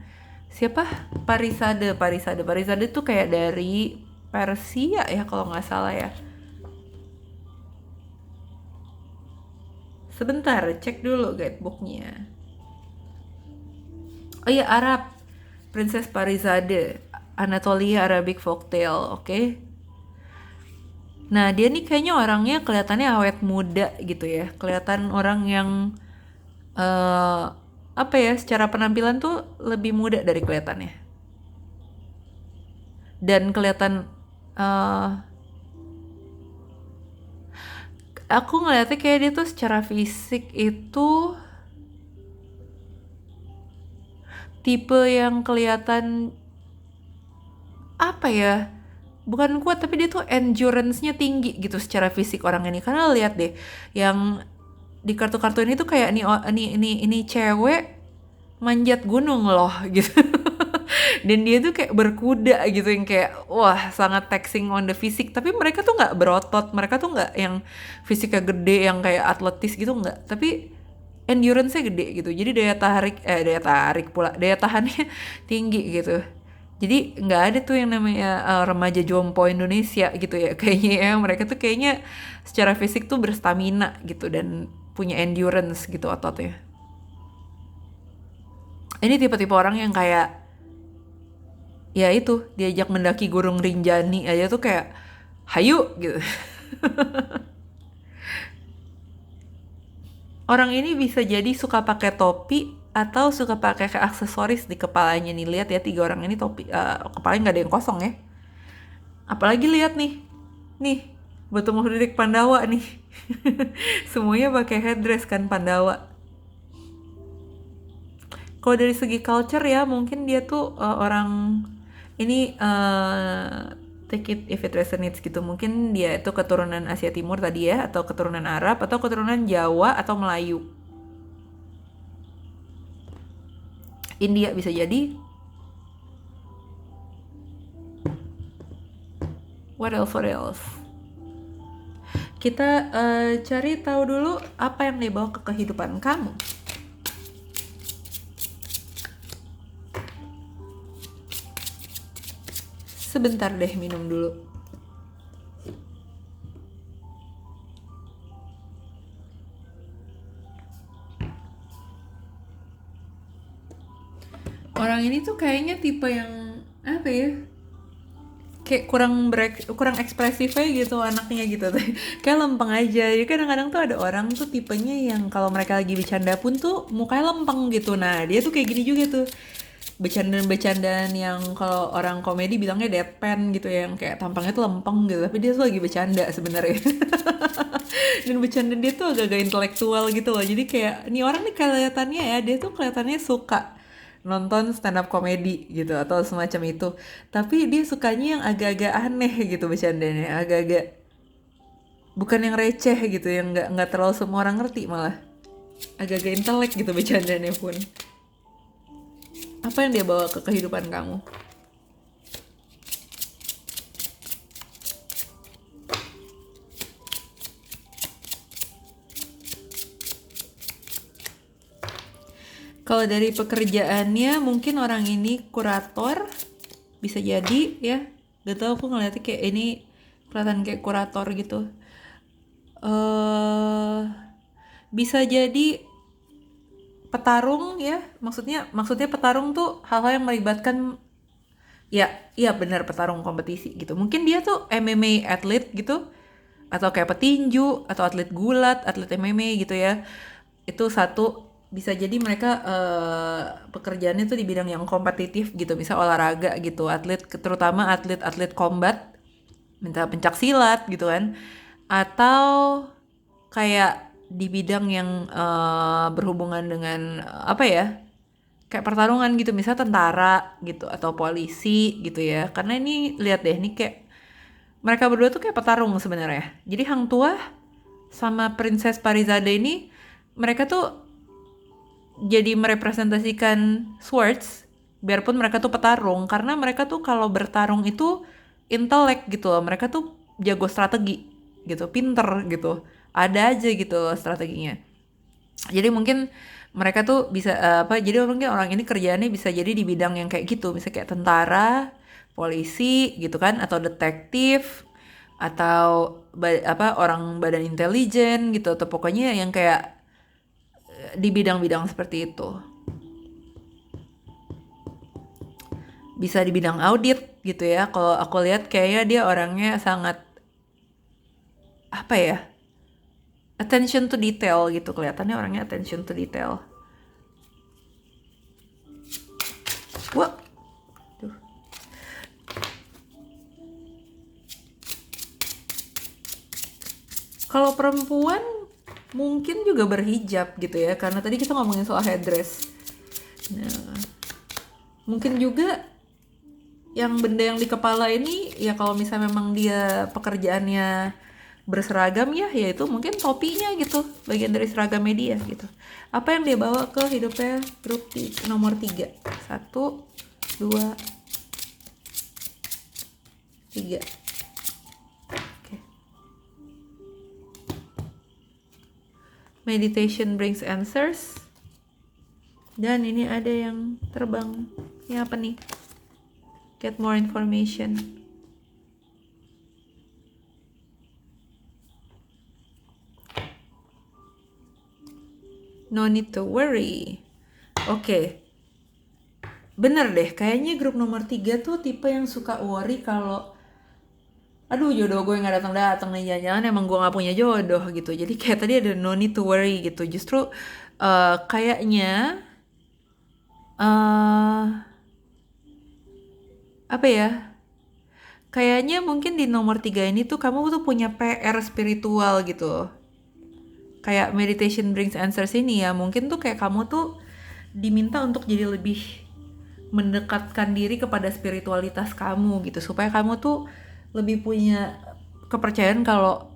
siapa, Parisade tuh kayak dari Persia ya kalau nggak salah ya. Sebentar, cek dulu guidebooknya. Oh iya, Arab, Princess Parizade, Anatolia Arabic Folktale, oke. Nah, dia nih kayaknya orangnya kelihatannya awet muda gitu ya. Kelihatan orang yang eh apa ya, secara penampilan tuh lebih muda dari kelihatannya. Dan kelihatan eh aku ngeliatnya kayak dia tuh secara fisik itu tipe yang kelihatan apa ya? Bukan kuat tapi dia tuh endurance-nya tinggi gitu secara fisik orang ini. Karena lihat deh, yang di kartu-kartu ini tuh kayak ini cewek manjat gunung loh gitu. Dan dia tuh kayak berkuda gitu yang kayak wah sangat taxing on the fisik. Tapi mereka tuh nggak berotot, mereka tuh nggak yang fisiknya gede yang kayak atletis gitu nggak. Tapi endurance-nya gede gitu. Jadi daya tahannya tinggi gitu. Jadi nggak ada tuh yang namanya remaja jompo Indonesia gitu ya. Kayaknya ya mereka tuh kayaknya secara fisik tuh berstamina gitu dan punya endurance gitu ototnya. Ini tipe-tipe orang yang kayak ya itu diajak mendaki Gunung Rinjani aja tuh kayak hayu gitu. Orang ini bisa jadi suka pakai topi atau suka pakai aksesoris di kepalanya nih. Lihat ya, tiga orang ini topi kepalanya nggak ada yang kosong ya. Apalagi lihat nih bertemu Didik Pandawa nih. Semuanya pakai headdress kan Pandawa. Kalau dari segi culture ya mungkin dia tuh orang ini take it if it resonates gitu. Mungkin dia itu keturunan Asia Timur tadi ya, atau keturunan Arab, atau keturunan Jawa atau Melayu. India bisa jadi. What else? Kita cari tahu dulu apa yang dibawa ke kehidupan kamu. Sebentar deh, minum dulu. Orang ini tuh kayaknya tipe yang apa ya? Kayak kurang ekspresif aja gitu anaknya gitu. Kayak lempeng aja. Jadi kadang-kadang tuh ada orang tuh tipenya yang kalau mereka lagi bercanda pun tuh mukanya lempeng gitu. Nah, dia tuh kayak gini juga tuh. Bercandaan-bercandaan yang kalau orang komedi bilangnya deadpan gitu ya, yang kayak tampangnya tuh lempeng gitu, tapi dia tuh lagi bercanda sebenarnya. Dan bercanda dia tuh agak-agak intelektual gitu loh. Jadi kayak ini orang nih kelihatannya ya, dia tuh kelihatannya suka nonton stand up komedi gitu atau semacam itu. Tapi dia sukanya yang agak-agak aneh gitu bercandanya, agak-agak bukan yang receh gitu, yang nggak terlalu semua orang ngerti, malah agak-agak intelek gitu bercandanya pun. Apa yang dia bawa ke kehidupan kamu? Kalau dari pekerjaannya mungkin orang ini kurator, bisa jadi ya. Gak tau, aku ngeliatnya kayak ini kelihatan kayak kurator gitu. Bisa jadi petarung ya. Maksudnya petarung tuh hal-hal yang melibatkan ya benar, petarung kompetisi gitu. Mungkin dia tuh MMA atlet gitu, atau kayak petinju atau atlet gulat, atlet MMA gitu ya. Itu satu. Bisa jadi mereka pekerjaannya tuh di bidang yang kompetitif gitu, misal olahraga gitu, atlet, terutama atlet combat, minta pencak silat gitu kan, atau kayak di bidang yang berhubungan dengan apa ya, kayak pertarungan gitu, misal tentara gitu atau polisi gitu ya. Karena ini lihat deh, ini kayak mereka berdua tuh kayak petarung sebenarnya. Jadi Hang Tuah sama Princess Parizade ini, mereka tuh jadi merepresentasikan swords, biarpun mereka tuh petarung, karena mereka tuh kalau bertarung itu intelek gitu loh. Mereka tuh jago strategi gitu, pinter gitu, ada aja gitu loh strateginya. Jadi mungkin mereka tuh bisa jadi mungkin orang ini kerjaannya bisa jadi di bidang yang kayak gitu, misalnya kayak tentara, polisi gitu kan, atau detektif, atau orang badan intelijen gitu, atau pokoknya yang kayak di bidang-bidang seperti itu. bisa di bidang audit gitu ya. Kalau aku lihat kayaknya dia orangnya sangat apa ya, attention to detail gitu, kelihatannya orangnya attention to detail. Wah, tuh. Kalau perempuan mungkin juga berhijab gitu ya, karena tadi kita ngomongin soal headdress. Nah, mungkin juga yang benda yang di kepala ini ya kalau misalnya memang dia pekerjaannya berseragam ya, yaitu mungkin topinya gitu, bagian dari seragamnya dia gitu. Apa yang dia bawa ke hidupnya grup nomor 3? 1, 2, 3. Oke. Meditation brings answers. Dan ini ada yang terbang. Ini apa nih? Get more information. No need to worry. Oke. Bener deh, kayaknya grup nomor 3 tuh tipe yang suka worry kalau aduh jodoh gue gak datang-datang nih, jangan-jangan emang gue gak punya jodoh gitu. Jadi kayak tadi ada no need to worry gitu. Justru kayaknya apa ya, kayaknya mungkin di nomor 3 ini tuh kamu tuh punya PR spiritual gitu. Kayak meditation brings answers ini ya, mungkin tuh kayak kamu tuh diminta untuk jadi lebih mendekatkan diri kepada spiritualitas kamu gitu, supaya kamu tuh lebih punya kepercayaan kalau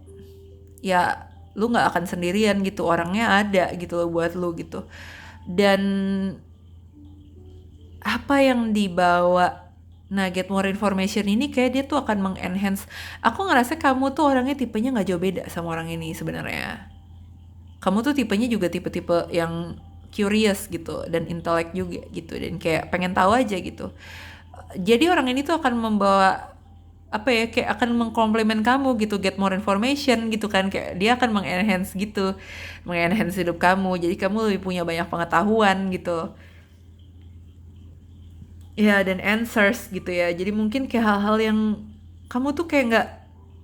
ya lu nggak akan sendirian gitu, orangnya ada gitu loh buat lu gitu. Dan apa yang dibawa Get More Information ini kayak dia tuh akan mengenhance. Aku ngerasa kamu tuh orangnya tipenya nggak jauh beda sama orang ini sebenarnya. Kamu tuh tipenya juga tipe-tipe yang curious gitu dan intelek juga gitu, dan kayak pengen tahu aja gitu. Jadi orang ini tuh akan membawa apa ya, kayak akan mengkomplimen kamu gitu, get more information gitu kan, kayak dia akan mengenhance gitu, mengenhance hidup kamu, jadi kamu lebih punya banyak pengetahuan gitu ya, dan answers gitu ya. Jadi mungkin kayak hal-hal yang kamu tuh kayak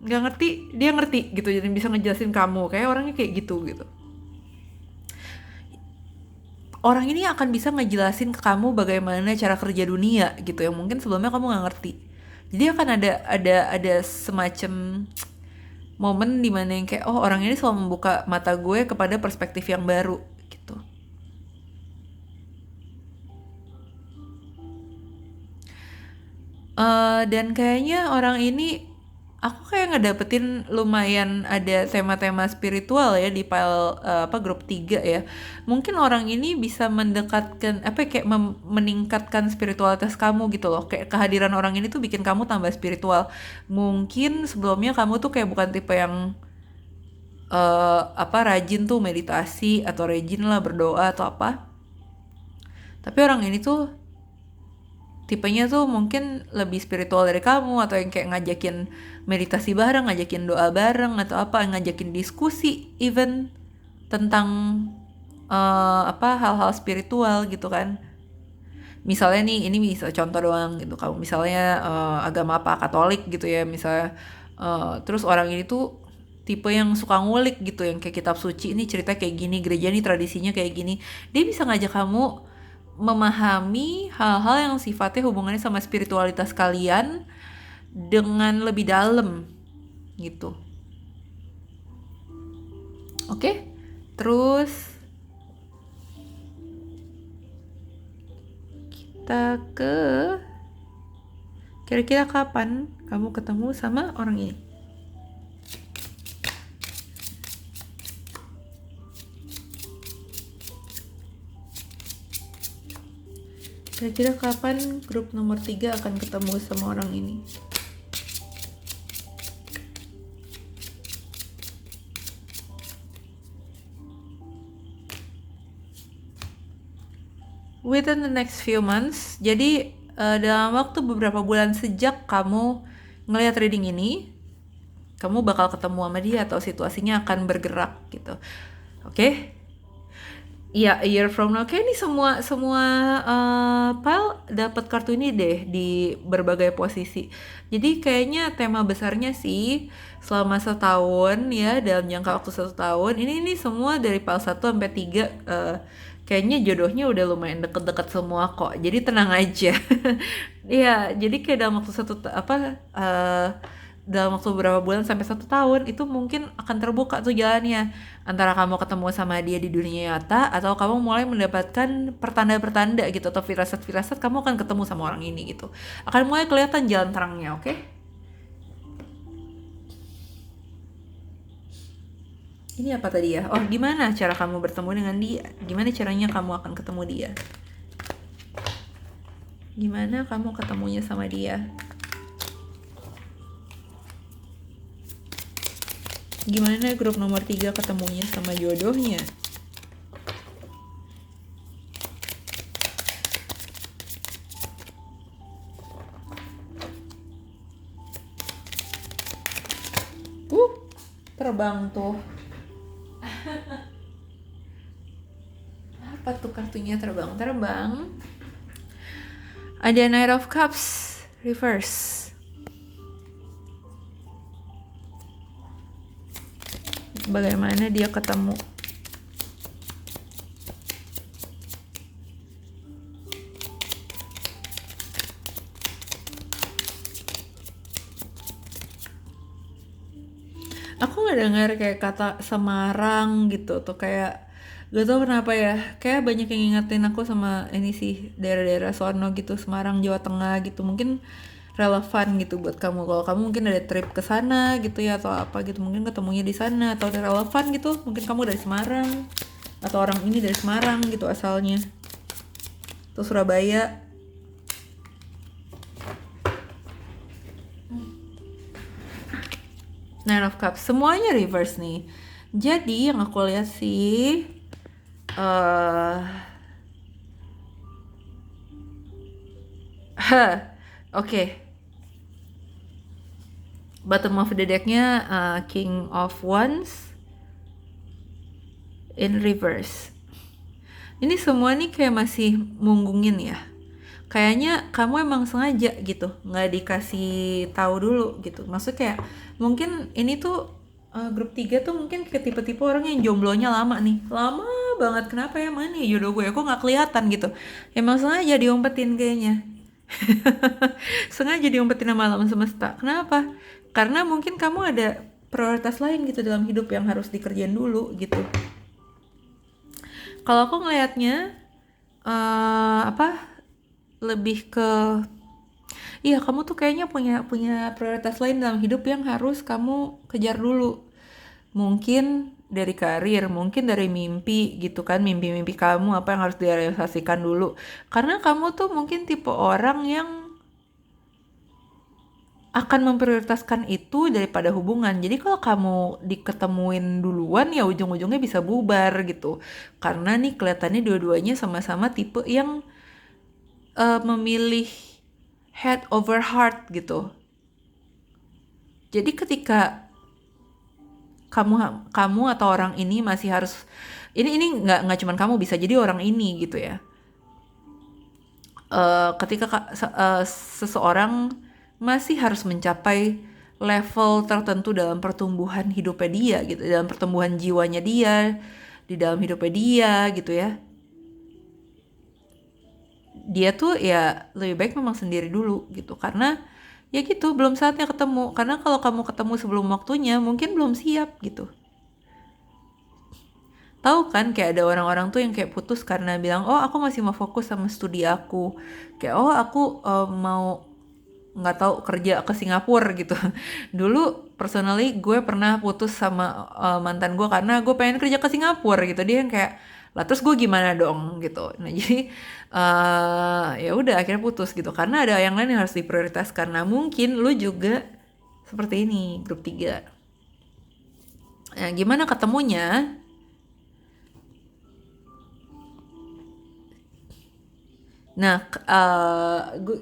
nggak ngerti, dia ngerti gitu, jadi bisa ngejelasin kamu, kayak orangnya kayak gitu gitu. Orang ini akan bisa ngejelasin ke kamu bagaimana cara kerja dunia gitu, yang mungkin sebelumnya kamu nggak ngerti. Jadi akan ada semacam momen dimana yang kayak orang ini selalu membuka mata gue kepada perspektif yang baru gitu. Dan kayaknya orang ini, aku kayak ngedapetin lumayan ada tema-tema spiritual ya di file grup 3 ya. Mungkin orang ini bisa mendekatkan kayak meningkatkan spiritualitas kamu gitu loh. Kayak kehadiran orang ini tuh bikin kamu tambah spiritual. Mungkin sebelumnya kamu tuh kayak bukan tipe yang rajin tuh meditasi atau rajin lah berdoa atau apa. Tapi orang ini tuh tipenya tuh mungkin lebih spiritual dari kamu, atau yang kayak ngajakin meditasi bareng, ngajakin doa bareng, atau ngajakin diskusi even tentang hal-hal spiritual gitu kan. Misalnya nih, ini bisa contoh doang gitu, kamu misalnya agama apa, Katolik gitu ya misalnya, terus orang ini tuh tipe yang suka ngulik gitu, yang kayak kitab suci ini cerita kayak gini, gereja ini tradisinya kayak gini, dia bisa ngajak kamu memahami hal-hal yang sifatnya hubungannya sama spiritualitas kalian dengan lebih dalam gitu. Oke? Terus kita ke kira-kira kapan kamu ketemu sama orang ini? Kira-kira kapan grup nomor 3 akan ketemu sama orang ini? Within the next few months. Jadi dalam waktu beberapa bulan sejak kamu ngelihat reading ini, kamu bakal ketemu sama dia atau situasinya akan bergerak gitu. Oke? Iya, a year from now. Kayak ini semua semua file dapat kartu ini deh di berbagai posisi. Jadi kayaknya tema besarnya sih selama setahun ya dalam jangka waktu 1 tahun. Ini semua dari file 1 sampai 3 kayaknya jodohnya udah lumayan deket-deket semua kok. Jadi tenang aja. Iya, jadi kayak dalam waktu dalam waktu beberapa bulan sampai 1 tahun itu mungkin akan terbuka tuh jalannya antara kamu ketemu sama dia di dunia nyata atau kamu mulai mendapatkan pertanda-pertanda gitu atau firasat-firasat kamu akan ketemu sama orang ini gitu akan mulai kelihatan jalan terangnya. Oke, ini apa tadi ya? Oh, gimana cara kamu bertemu dengan dia, gimana caranya kamu akan ketemu dia, gimana kamu ketemunya sama dia, gimana grup nomor 3 ketemunya sama jodohnya. uh Terbang tuh. Apa tuh kartunya terbang? Ada Knight of Cups reverse. Bagaimana dia ketemu? Aku nggak dengar kayak kata Semarang gitu tuh, kayak gak tau kenapa ya, kayak banyak yang ngingetin aku sama ini sih, daerah-daerah sono gitu, Semarang, Jawa Tengah gitu. Mungkin relevan gitu buat kamu kalau kamu mungkin ada trip ke sana gitu ya atau apa gitu, mungkin ketemunya di sana atau ada relevan gitu, mungkin kamu dari Semarang atau orang ini dari Semarang gitu asalnya atau Surabaya. Nine of Cups semuanya reverse nih, jadi yang aku lihat sih eh oke, bottom of the decknya King of Wands in reverse. Ini semua nih kayak masih munggungin ya. Kayaknya kamu emang sengaja gitu, nggak dikasih tahu dulu gitu. Maksudnya kayak mungkin ini tuh grup 3 tuh mungkin kayak tipe-tipe orang yang jomblonya lama nih. Lama banget, kenapa ya, mana ya jodoh gue? Kok nggak kelihatan gitu. Emang sengaja diumpetin kayaknya. Sengaja diumpetin sama alam semesta. Kenapa? Karena mungkin kamu ada prioritas lain gitu dalam hidup yang harus dikerjain dulu gitu. Kalau aku ngelihatnya apa lebih ke iya, kamu tuh kayaknya punya punya prioritas lain dalam hidup yang harus kamu kejar dulu. Mungkin dari karir, mungkin dari mimpi gitu kan, mimpi-mimpi kamu apa yang harus direalisasikan dulu. Karena kamu tuh mungkin tipe orang yang akan memprioritaskan itu daripada hubungan. Jadi kalau kamu diketemuin duluan ya ujung-ujungnya bisa bubar gitu. Karena nih kelihatannya dua-duanya sama-sama tipe yang memilih head over heart gitu. Jadi ketika kamu atau orang ini masih harus ini nggak cuman kamu, bisa jadi orang ini gitu ya. Ketika seseorang masih harus mencapai level tertentu dalam pertumbuhan hidupnya dia gitu, dalam pertumbuhan jiwanya dia, di dalam hidupnya dia gitu ya. Dia tuh ya lebih baik memang sendiri dulu gitu, karena ya gitu belum saatnya ketemu. Karena kalau kamu ketemu sebelum waktunya mungkin belum siap gitu. Tahu kan kayak ada orang-orang tuh yang kayak putus karena bilang, oh aku masih mau fokus sama studi aku, kayak oh aku mau nggak tahu kerja ke Singapura gitu. Dulu personally gue pernah putus sama mantan gue karena gue pengen kerja ke Singapura gitu. Dia yang kayak, lah terus gue gimana dong gitu. Nah jadi ya udah akhirnya putus gitu karena ada yang lain yang harus diprioritaskan. Nah mungkin lu juga seperti ini, grup 3. Nah gimana ketemunya? Nah,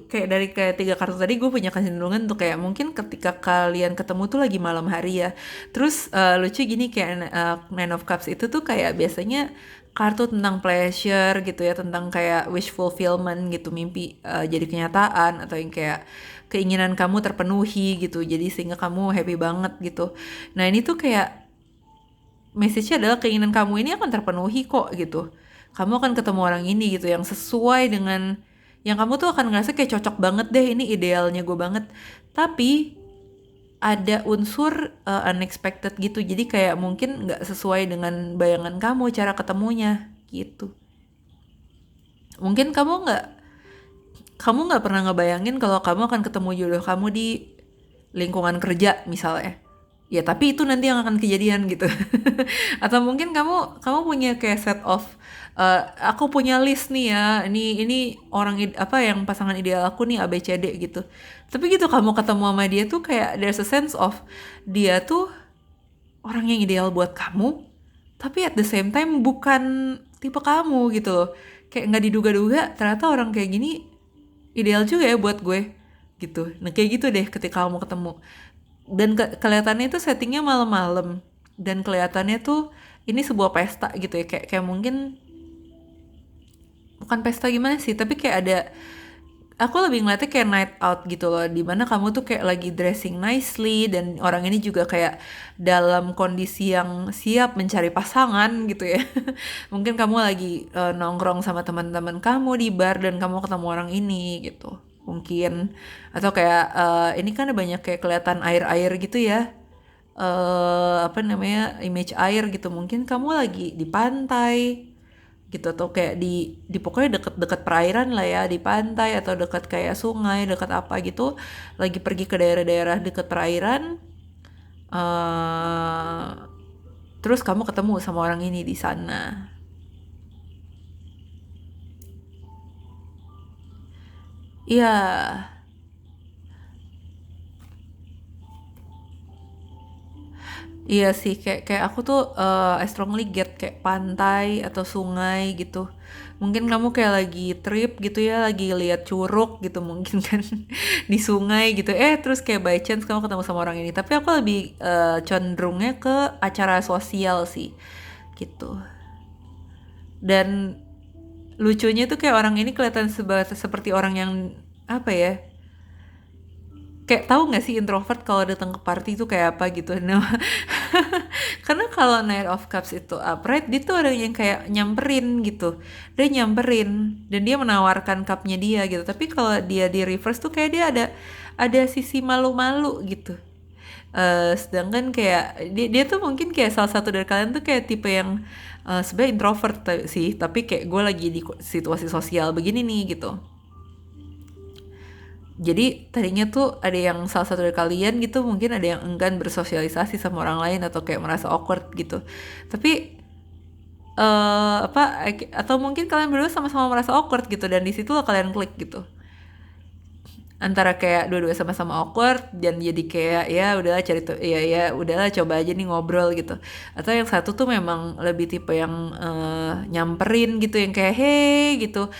kayak dari kayak 3 kartu tadi gue punya kecenderungan tuh kayak mungkin ketika kalian ketemu tuh lagi malam hari ya. Terus lucu gini kayak Nine of Cups itu tuh kayak biasanya kartu tentang pleasure gitu ya, tentang kayak wish fulfillment gitu, mimpi jadi kenyataan atau yang kayak keinginan kamu terpenuhi gitu. Jadi sehingga kamu happy banget gitu. Nah, ini tuh kayak message-nya adalah keinginan kamu ini akan terpenuhi kok gitu. Kamu akan ketemu orang ini gitu yang sesuai dengan yang kamu tuh akan ngerasa kayak cocok banget deh, ini idealnya gue banget. Tapi ada unsur unexpected gitu. Jadi kayak mungkin nggak sesuai dengan bayangan kamu cara ketemunya gitu. Mungkin kamu nggak pernah ngebayangin kalau kamu akan ketemu jodoh kamu di lingkungan kerja misalnya. Ya tapi itu nanti yang akan kejadian gitu. Atau mungkin kamu punya kayak set of aku punya list nih ya. Ini orang apa yang pasangan ideal aku nih ABCD gitu. Tapi gitu kamu ketemu sama dia tuh kayak there's a sense of dia tuh orang yang ideal buat kamu, tapi at the same time bukan tipe kamu gitu loh. Kayak nggak diduga-duga ternyata orang kayak gini ideal juga ya buat gue gitu. Nah kayak gitu deh ketika kamu ketemu. Dan kelihatannya itu settingnya malam-malam dan kelihatannya tuh ini sebuah pesta gitu ya, kayak mungkin bukan pesta gimana sih, tapi kayak ada, aku lebih ngeliatnya kayak night out gitu loh, dimana kamu tuh kayak lagi dressing nicely dan orang ini juga kayak dalam kondisi yang siap mencari pasangan gitu ya. Mungkin kamu lagi nongkrong sama teman-teman kamu di bar dan kamu ketemu orang ini gitu mungkin, atau kayak ini kan banyak kayak kelihatan air-air gitu ya, apa namanya, image air gitu, mungkin kamu lagi di pantai gitu atau kayak di pokoknya deket-deket perairan lah ya, di pantai atau dekat kayak sungai, dekat apa gitu, lagi pergi ke daerah-daerah deket perairan, eh terus kamu ketemu sama orang ini di sana. Iya. Iya sih, kayak aku tuh I strongly get kayak pantai atau sungai gitu. Mungkin kamu kayak lagi trip gitu ya, lagi lihat curug gitu mungkin kan di sungai gitu. Terus kayak by chance kamu ketemu sama orang ini. Tapi aku lebih cenderungnya ke acara sosial sih gitu. Dan lucunya tuh kayak orang ini kelihatan seperti orang yang apa ya? Kayak tahu nggak sih introvert kalau datang ke party itu kayak apa gitu. Nah, karena kalau Knight of Cups itu upright, dia tuh orang yang kayak nyamperin gitu. Dia nyamperin dan dia menawarkan cupnya dia gitu. Tapi kalau dia di reverse tuh kayak dia ada sisi malu-malu gitu. Sedangkan kayak dia tuh mungkin kayak salah satu dari kalian tuh kayak tipe yang sebenarnya introvert sih, tapi kayak gue lagi di situasi sosial begini nih gitu. Jadi tadinya tuh ada yang salah satu dari kalian gitu mungkin ada yang enggan bersosialisasi sama orang lain atau kayak merasa awkward gitu. Tapi apa atau mungkin kalian berdua sama-sama merasa awkward gitu dan di situ kalian klik gitu. Antara kayak dua-dua sama-sama awkward dan jadi kayak ya udahlah cari tuh ya udahlah coba aja nih ngobrol gitu. Atau yang satu tuh memang lebih tipe yang nyamperin gitu yang kayak hey gitu,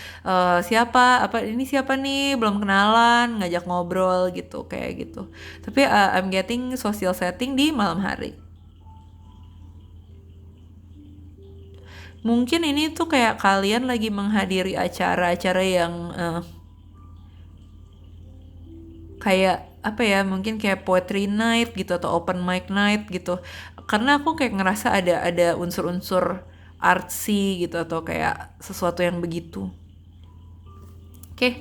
siapa apa ini siapa nih belum kenalan ngajak ngobrol gitu kayak gitu. Tapi I'm getting social setting di malam hari. Mungkin ini tuh kayak kalian lagi menghadiri acara-acara yang kayak apa ya, mungkin kayak poetry night gitu atau open mic night gitu, karena aku kayak ngerasa ada unsur-unsur artsy gitu atau kayak sesuatu yang begitu. Oke.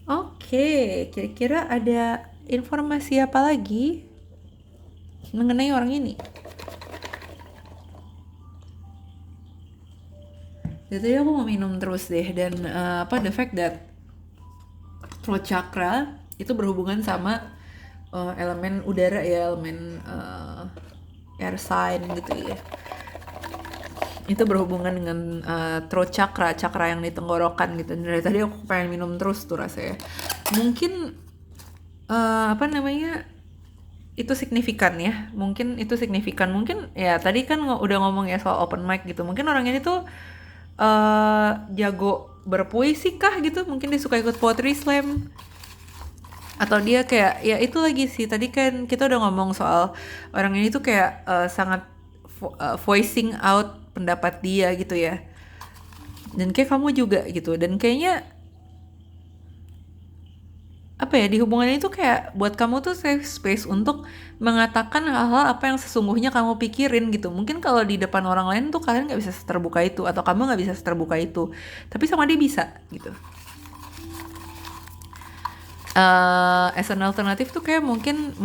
Oke, kira-kira ada informasi apa lagi mengenai orang ini? Jadi aku mau minum terus deh, dan apa the fact that throat chakra itu berhubungan sama elemen udara ya, elemen air sign gitu ya. Itu berhubungan dengan throat chakra, chakra yang di tenggorokan gitu. Dari tadi aku pengen minum terus tuh rasanya. Mungkin apa namanya? itu signifikan ya. Mungkin itu signifikan. Mungkin ya tadi kan udah ngomong ya soal open mic gitu. Mungkin orang ini tuh jago berpuisi kah gitu. Mungkin dia suka ikut poetry slam. Atau dia kayak ya itu lagi sih. Tadi kan kita udah ngomong soal orang ini tuh kayak sangat voicing out pendapat dia gitu ya. Dan kayak kamu juga gitu. Dan kayaknya apa ya, di hubungan itu kayak buat kamu tuh safe space untuk mengatakan hal-hal apa yang sesungguhnya kamu pikirin gitu. Mungkin kalau di depan orang lain tuh kalian nggak bisa terbuka itu, atau kamu nggak bisa terbuka itu, tapi sama dia bisa gitu. As an alternative tuh kayak mungkin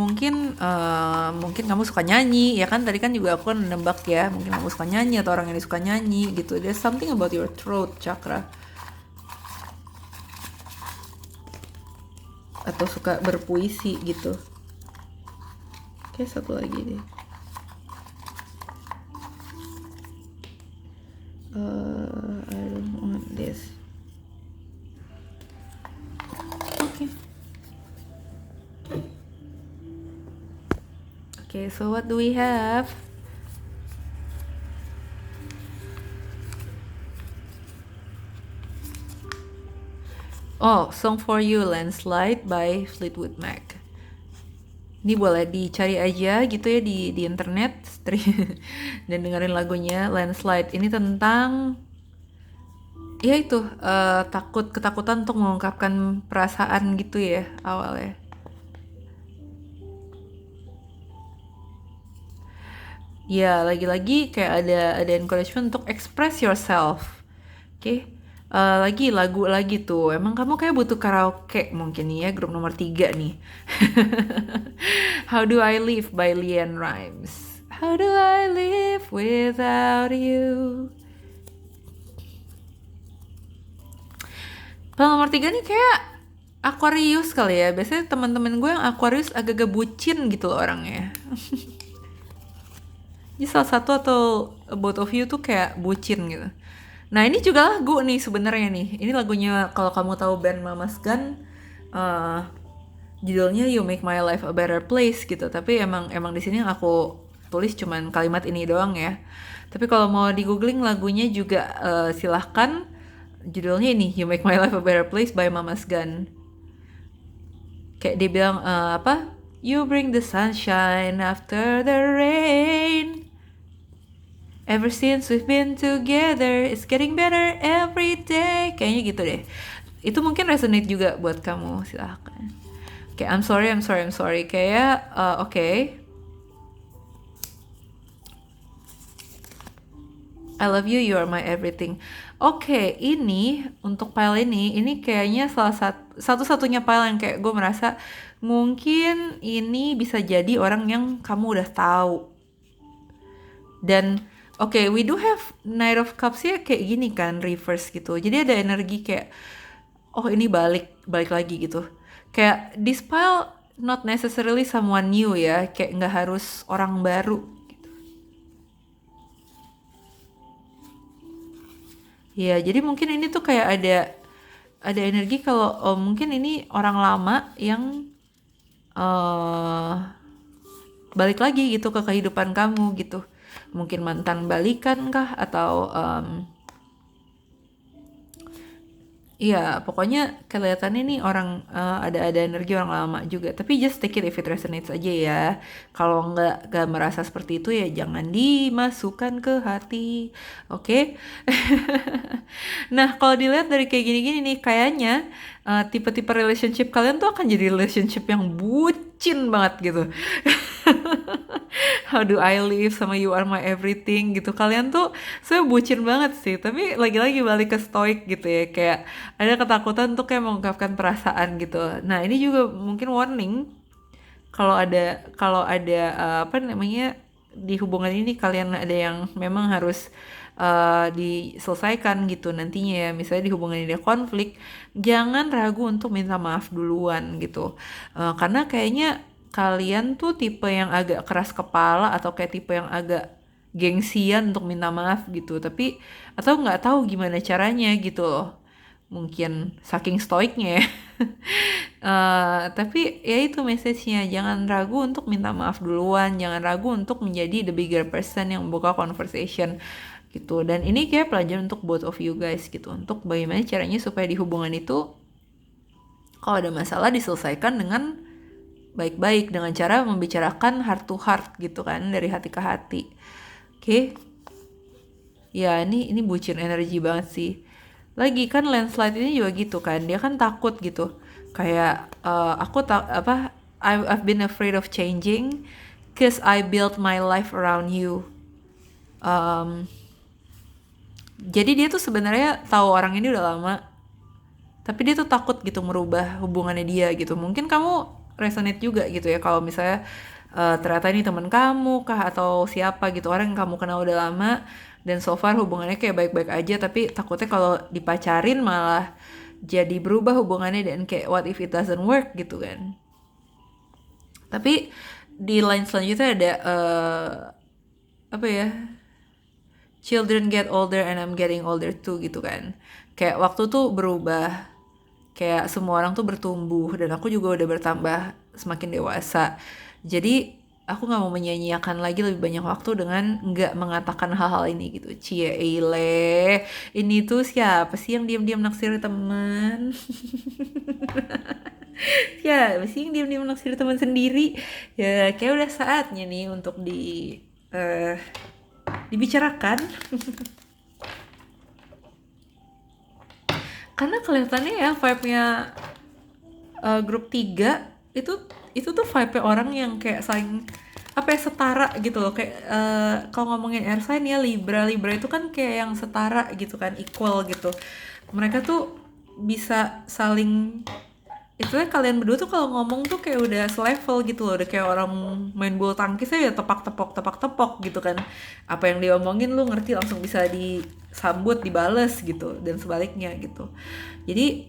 kamu suka nyanyi ya kan, tadi kan juga aku kan nembak ya, mungkin kamu suka nyanyi atau orang yang suka nyanyi gitu. There's something about your throat chakra, atau suka berpuisi gitu. Kayak satu lagi deh. I don't want this. Okay. Okay, so what do we have? Oh, Song for You, Landslide by Fleetwood Mac. Ini boleh dicari aja gitu ya di internet dan dengerin lagunya Landslide. Ini tentang ya itu ketakutan untuk mengungkapkan perasaan gitu ya awalnya. Ya lagi-lagi kayak ada encouragement untuk express yourself. Oke. Lagi lagu lagi tuh. Emang kamu kayak butuh karaoke mungkin nih ya, grup nomor 3 nih. How Do I Live by Lian Rimes. How do I live without you? Kalau nomor 3 nih kayak Aquarius kali ya. Biasanya teman-teman gue yang Aquarius agak-agak bucin gitu loh orangnya. Jadi salah satu atau both of you tuh kayak bucin gitu. Nah ini juga lagu nih sebenarnya nih. Ini lagunya kalau kamu tahu band Mama's Gun, judulnya You Make My Life a Better Place gitu. Tapi emang di sini yang aku tulis cuman kalimat ini doang ya. Tapi kalau mau di googling lagunya juga silahkan. Judulnya ini You Make My Life a Better Place by Mama's Gun. Kayak dia bilang apa? You bring the sunshine after the rain. Ever since we've been together, it's getting better every day. Kayaknya gitu deh. Itu mungkin resonate juga buat kamu, silahkan. Kayak I'm sorry. Kayak okay. I love you, you are my everything. Oke, ini untuk file ini kayaknya satu-satunya file yang kayak gue merasa mungkin ini bisa jadi orang yang kamu udah tahu. Dan oke, we do have Knight of Cups ya kayak gini kan, reverse gitu. Jadi ada energi kayak, oh ini balik lagi gitu. Kayak this pile not necessarily someone new ya, kayak nggak harus orang baru. Gitu. Ya, jadi mungkin ini tuh kayak ada energi kalau mungkin ini orang lama yang balik lagi gitu ke kehidupan kamu gitu. Mungkin mantan balikan kah atau iya pokoknya kelihatannya nih orang ada energi orang lama juga, tapi just take it if it resonates aja ya. Kalau nggak merasa seperti itu ya jangan dimasukkan ke hati, oke? Nah kalau dilihat dari kayak gini-gini nih kayaknya tipe-tipe relationship kalian tuh akan jadi relationship yang bucin banget gitu. How do I live sama You Are My Everything gitu. Kalian tuh saya bucin banget sih. Tapi lagi-lagi balik ke stoik gitu ya. Kayak ada ketakutan untuk kayak mengungkapkan perasaan gitu. Nah ini juga mungkin warning. Kalau ada apa namanya di hubungan ini kalian ada yang memang harus diselesaikan gitu nantinya ya. Misalnya di hubungan ini ada konflik. Jangan ragu untuk minta maaf duluan gitu. Karena kayaknya kalian tuh tipe yang agak keras kepala atau kayak tipe yang agak gengsian untuk minta maaf gitu, tapi atau nggak tahu gimana caranya gitu loh, mungkin saking stoiknya ya. Tapi ya itu message-nya, jangan ragu untuk minta maaf duluan, jangan ragu untuk menjadi the bigger person yang buka conversation gitu. Dan ini kayak pelajaran untuk both of you guys gitu, untuk bagaimana caranya supaya di hubungan itu kalau ada masalah diselesaikan dengan baik-baik, dengan cara membicarakan heart to heart gitu kan, dari hati ke hati. Oke. Ya ini bucin energi banget sih. Lagi kan landslide ini juga gitu kan, dia kan takut gitu. Kayak I've been afraid of changing cause I built my life around you. Um, jadi dia tuh sebenarnya tahu orang ini udah lama, tapi dia tuh takut gitu merubah hubungannya dia gitu. Mungkin kamu resonate juga gitu ya, kalau misalnya ternyata ini teman kamu kah atau siapa gitu, orang yang kamu kenal udah lama dan so far hubungannya kayak baik-baik aja, tapi takutnya kalau dipacarin malah jadi berubah hubungannya dan kayak what if it doesn't work gitu kan. Tapi di line selanjutnya ada apa ya, children get older and I'm getting older too gitu kan. Kayak waktu tuh berubah, kayak semua orang tuh bertumbuh dan aku juga udah bertambah semakin dewasa. Jadi aku nggak mau menyia-nyiakan lagi lebih banyak waktu dengan nggak mengatakan hal-hal ini gitu. Cie ile, ini tuh siapa sih yang diam-diam naksir teman? Ya, pasti yang diam-diam naksir teman sendiri. Ya, kayak udah saatnya nih untuk eh, dibicarakan. Karena kelihatannya ya vibe-nya grup 3 itu tuh vibe orang yang kayak saling apa ya, setara gitu loh, kayak kalau ngomongin air sign ya Libra itu kan kayak yang setara gitu kan, equal gitu. Mereka tuh bisa saling, istilahnya kalian berdua tuh kalau ngomong tuh kayak udah selevel gitu loh, udah kayak orang main bulu tangkis ya tepak tepok gitu kan, apa yang diomongin lu ngerti, langsung bisa disambut dibales gitu dan sebaliknya gitu. Jadi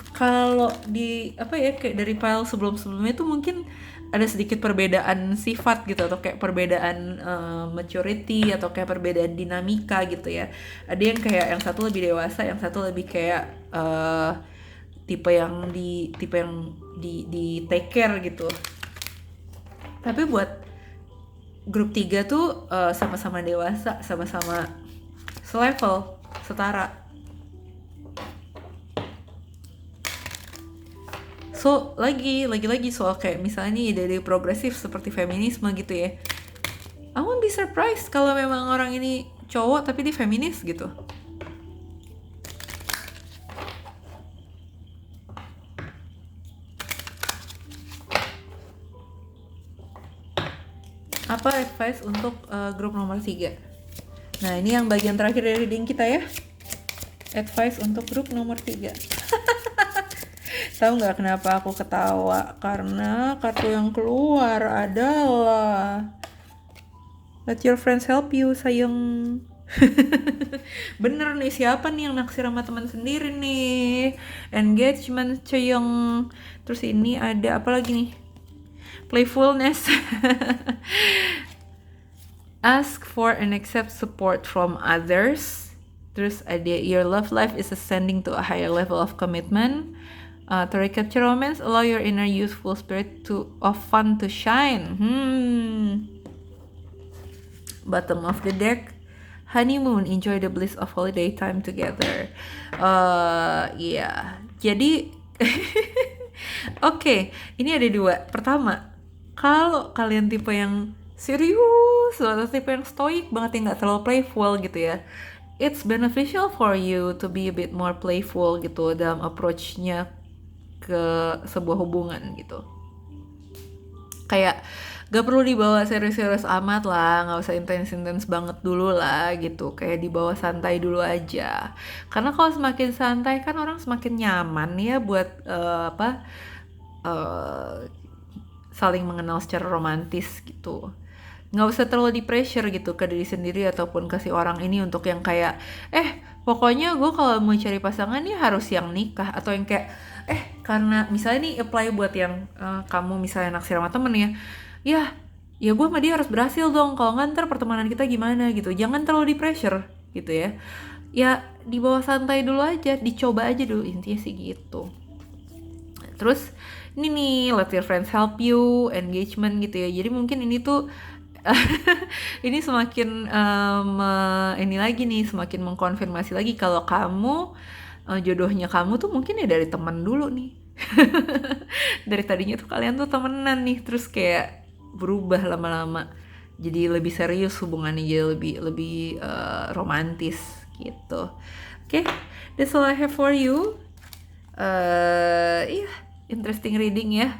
kalau di apa ya, kayak dari file sebelumnya tuh mungkin ada sedikit perbedaan sifat gitu, atau kayak perbedaan maturity, atau kayak perbedaan dinamika gitu ya. Ada yang kayak yang satu lebih dewasa, yang satu lebih kayak tipe yang di take care gitu. Tapi buat grup 3 tuh sama-sama dewasa, sama-sama selevel, setara. So, lagi soal kayak misalnya nih ide progresif seperti feminisme gitu ya. I won't be surprised kalau memang orang ini cowok tapi dia feminis gitu. Apa advice untuk grup nomor 3? Nah, ini yang bagian terakhir dari reading kita ya. Advice untuk grup nomor 3. Tahu nggak kenapa aku ketawa? Karena kartu yang keluar adalah let your friends help you, sayang. Bener nih, siapa nih yang naksir sama teman sendiri nih? Engagement, sayang. Terus ini ada apa lagi nih? Playfulness. Ask for and accept support from others. Terus ada your love life is ascending to a higher level of commitment. To recapture romance, allow your inner youthful spirit of fun to shine. Bottom of the deck, honeymoon, enjoy the bliss of holiday time together. Yeah. Jadi, oke, ini ada 2. Pertama, kalau kalian tipe yang serius atau tipe yang stoik banget yang nggak terlalu playful gitu ya, it's beneficial for you to be a bit more playful gitu dalam approach-nya ke sebuah hubungan gitu. Kayak gak perlu dibawa serius-serius amat lah, gak usah intens-intens banget dulu lah gitu, kayak dibawa santai dulu aja. Karena kalau semakin santai kan orang semakin nyaman ya buat saling mengenal secara romantis gitu. Nggak usah terlalu di pressure gitu ke diri sendiri ataupun ke si orang ini untuk yang kayak pokoknya gue kalau mau cari pasangan ya harus yang nikah, atau yang kayak karena misalnya nih apply buat yang kamu misalnya naksir sama temen ya gue sama dia harus berhasil dong, kalau nggak ntar pertemanan kita gimana gitu. Jangan terlalu di pressure gitu ya dibawa santai dulu aja, dicoba aja dulu, intinya sih gitu. Terus ini nih, let your friends help you, engagement gitu ya. Jadi mungkin ini tuh ini semakin ini lagi nih, semakin mengkonfirmasi lagi kalau kamu jodohnya kamu tuh mungkin ya dari teman dulu nih. Dari tadinya tuh kalian tuh temenan nih, terus kayak berubah lama-lama jadi lebih serius hubungannya, jadi lebih romantis gitu. Oke, that's all I have for you. Iya, interesting reading ya,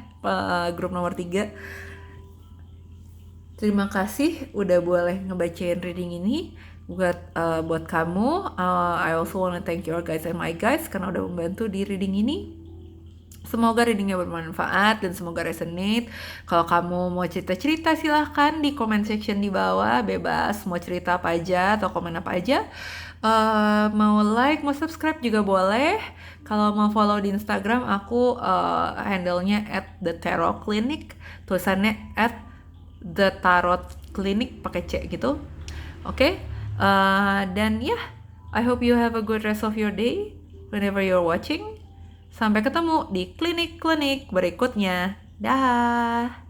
grup nomor 3. Terima kasih udah boleh ngebacain reading ini buat kamu. I also wanna thank your guys and my guys karena udah membantu di reading ini. Semoga readingnya bermanfaat dan semoga resonate. Kalau kamu mau cerita-cerita silahkan di comment section di bawah, bebas mau cerita apa aja atau komen apa aja. Mau like, mau subscribe juga boleh. Kalau mau follow di Instagram aku handle-nya @thetarotclinic, tulisannya @thetarotclinic pakai C gitu. Oke. Dan ya, I hope you have a good rest of your day whenever you're watching. Sampai ketemu di klinik-klinik berikutnya. Dah.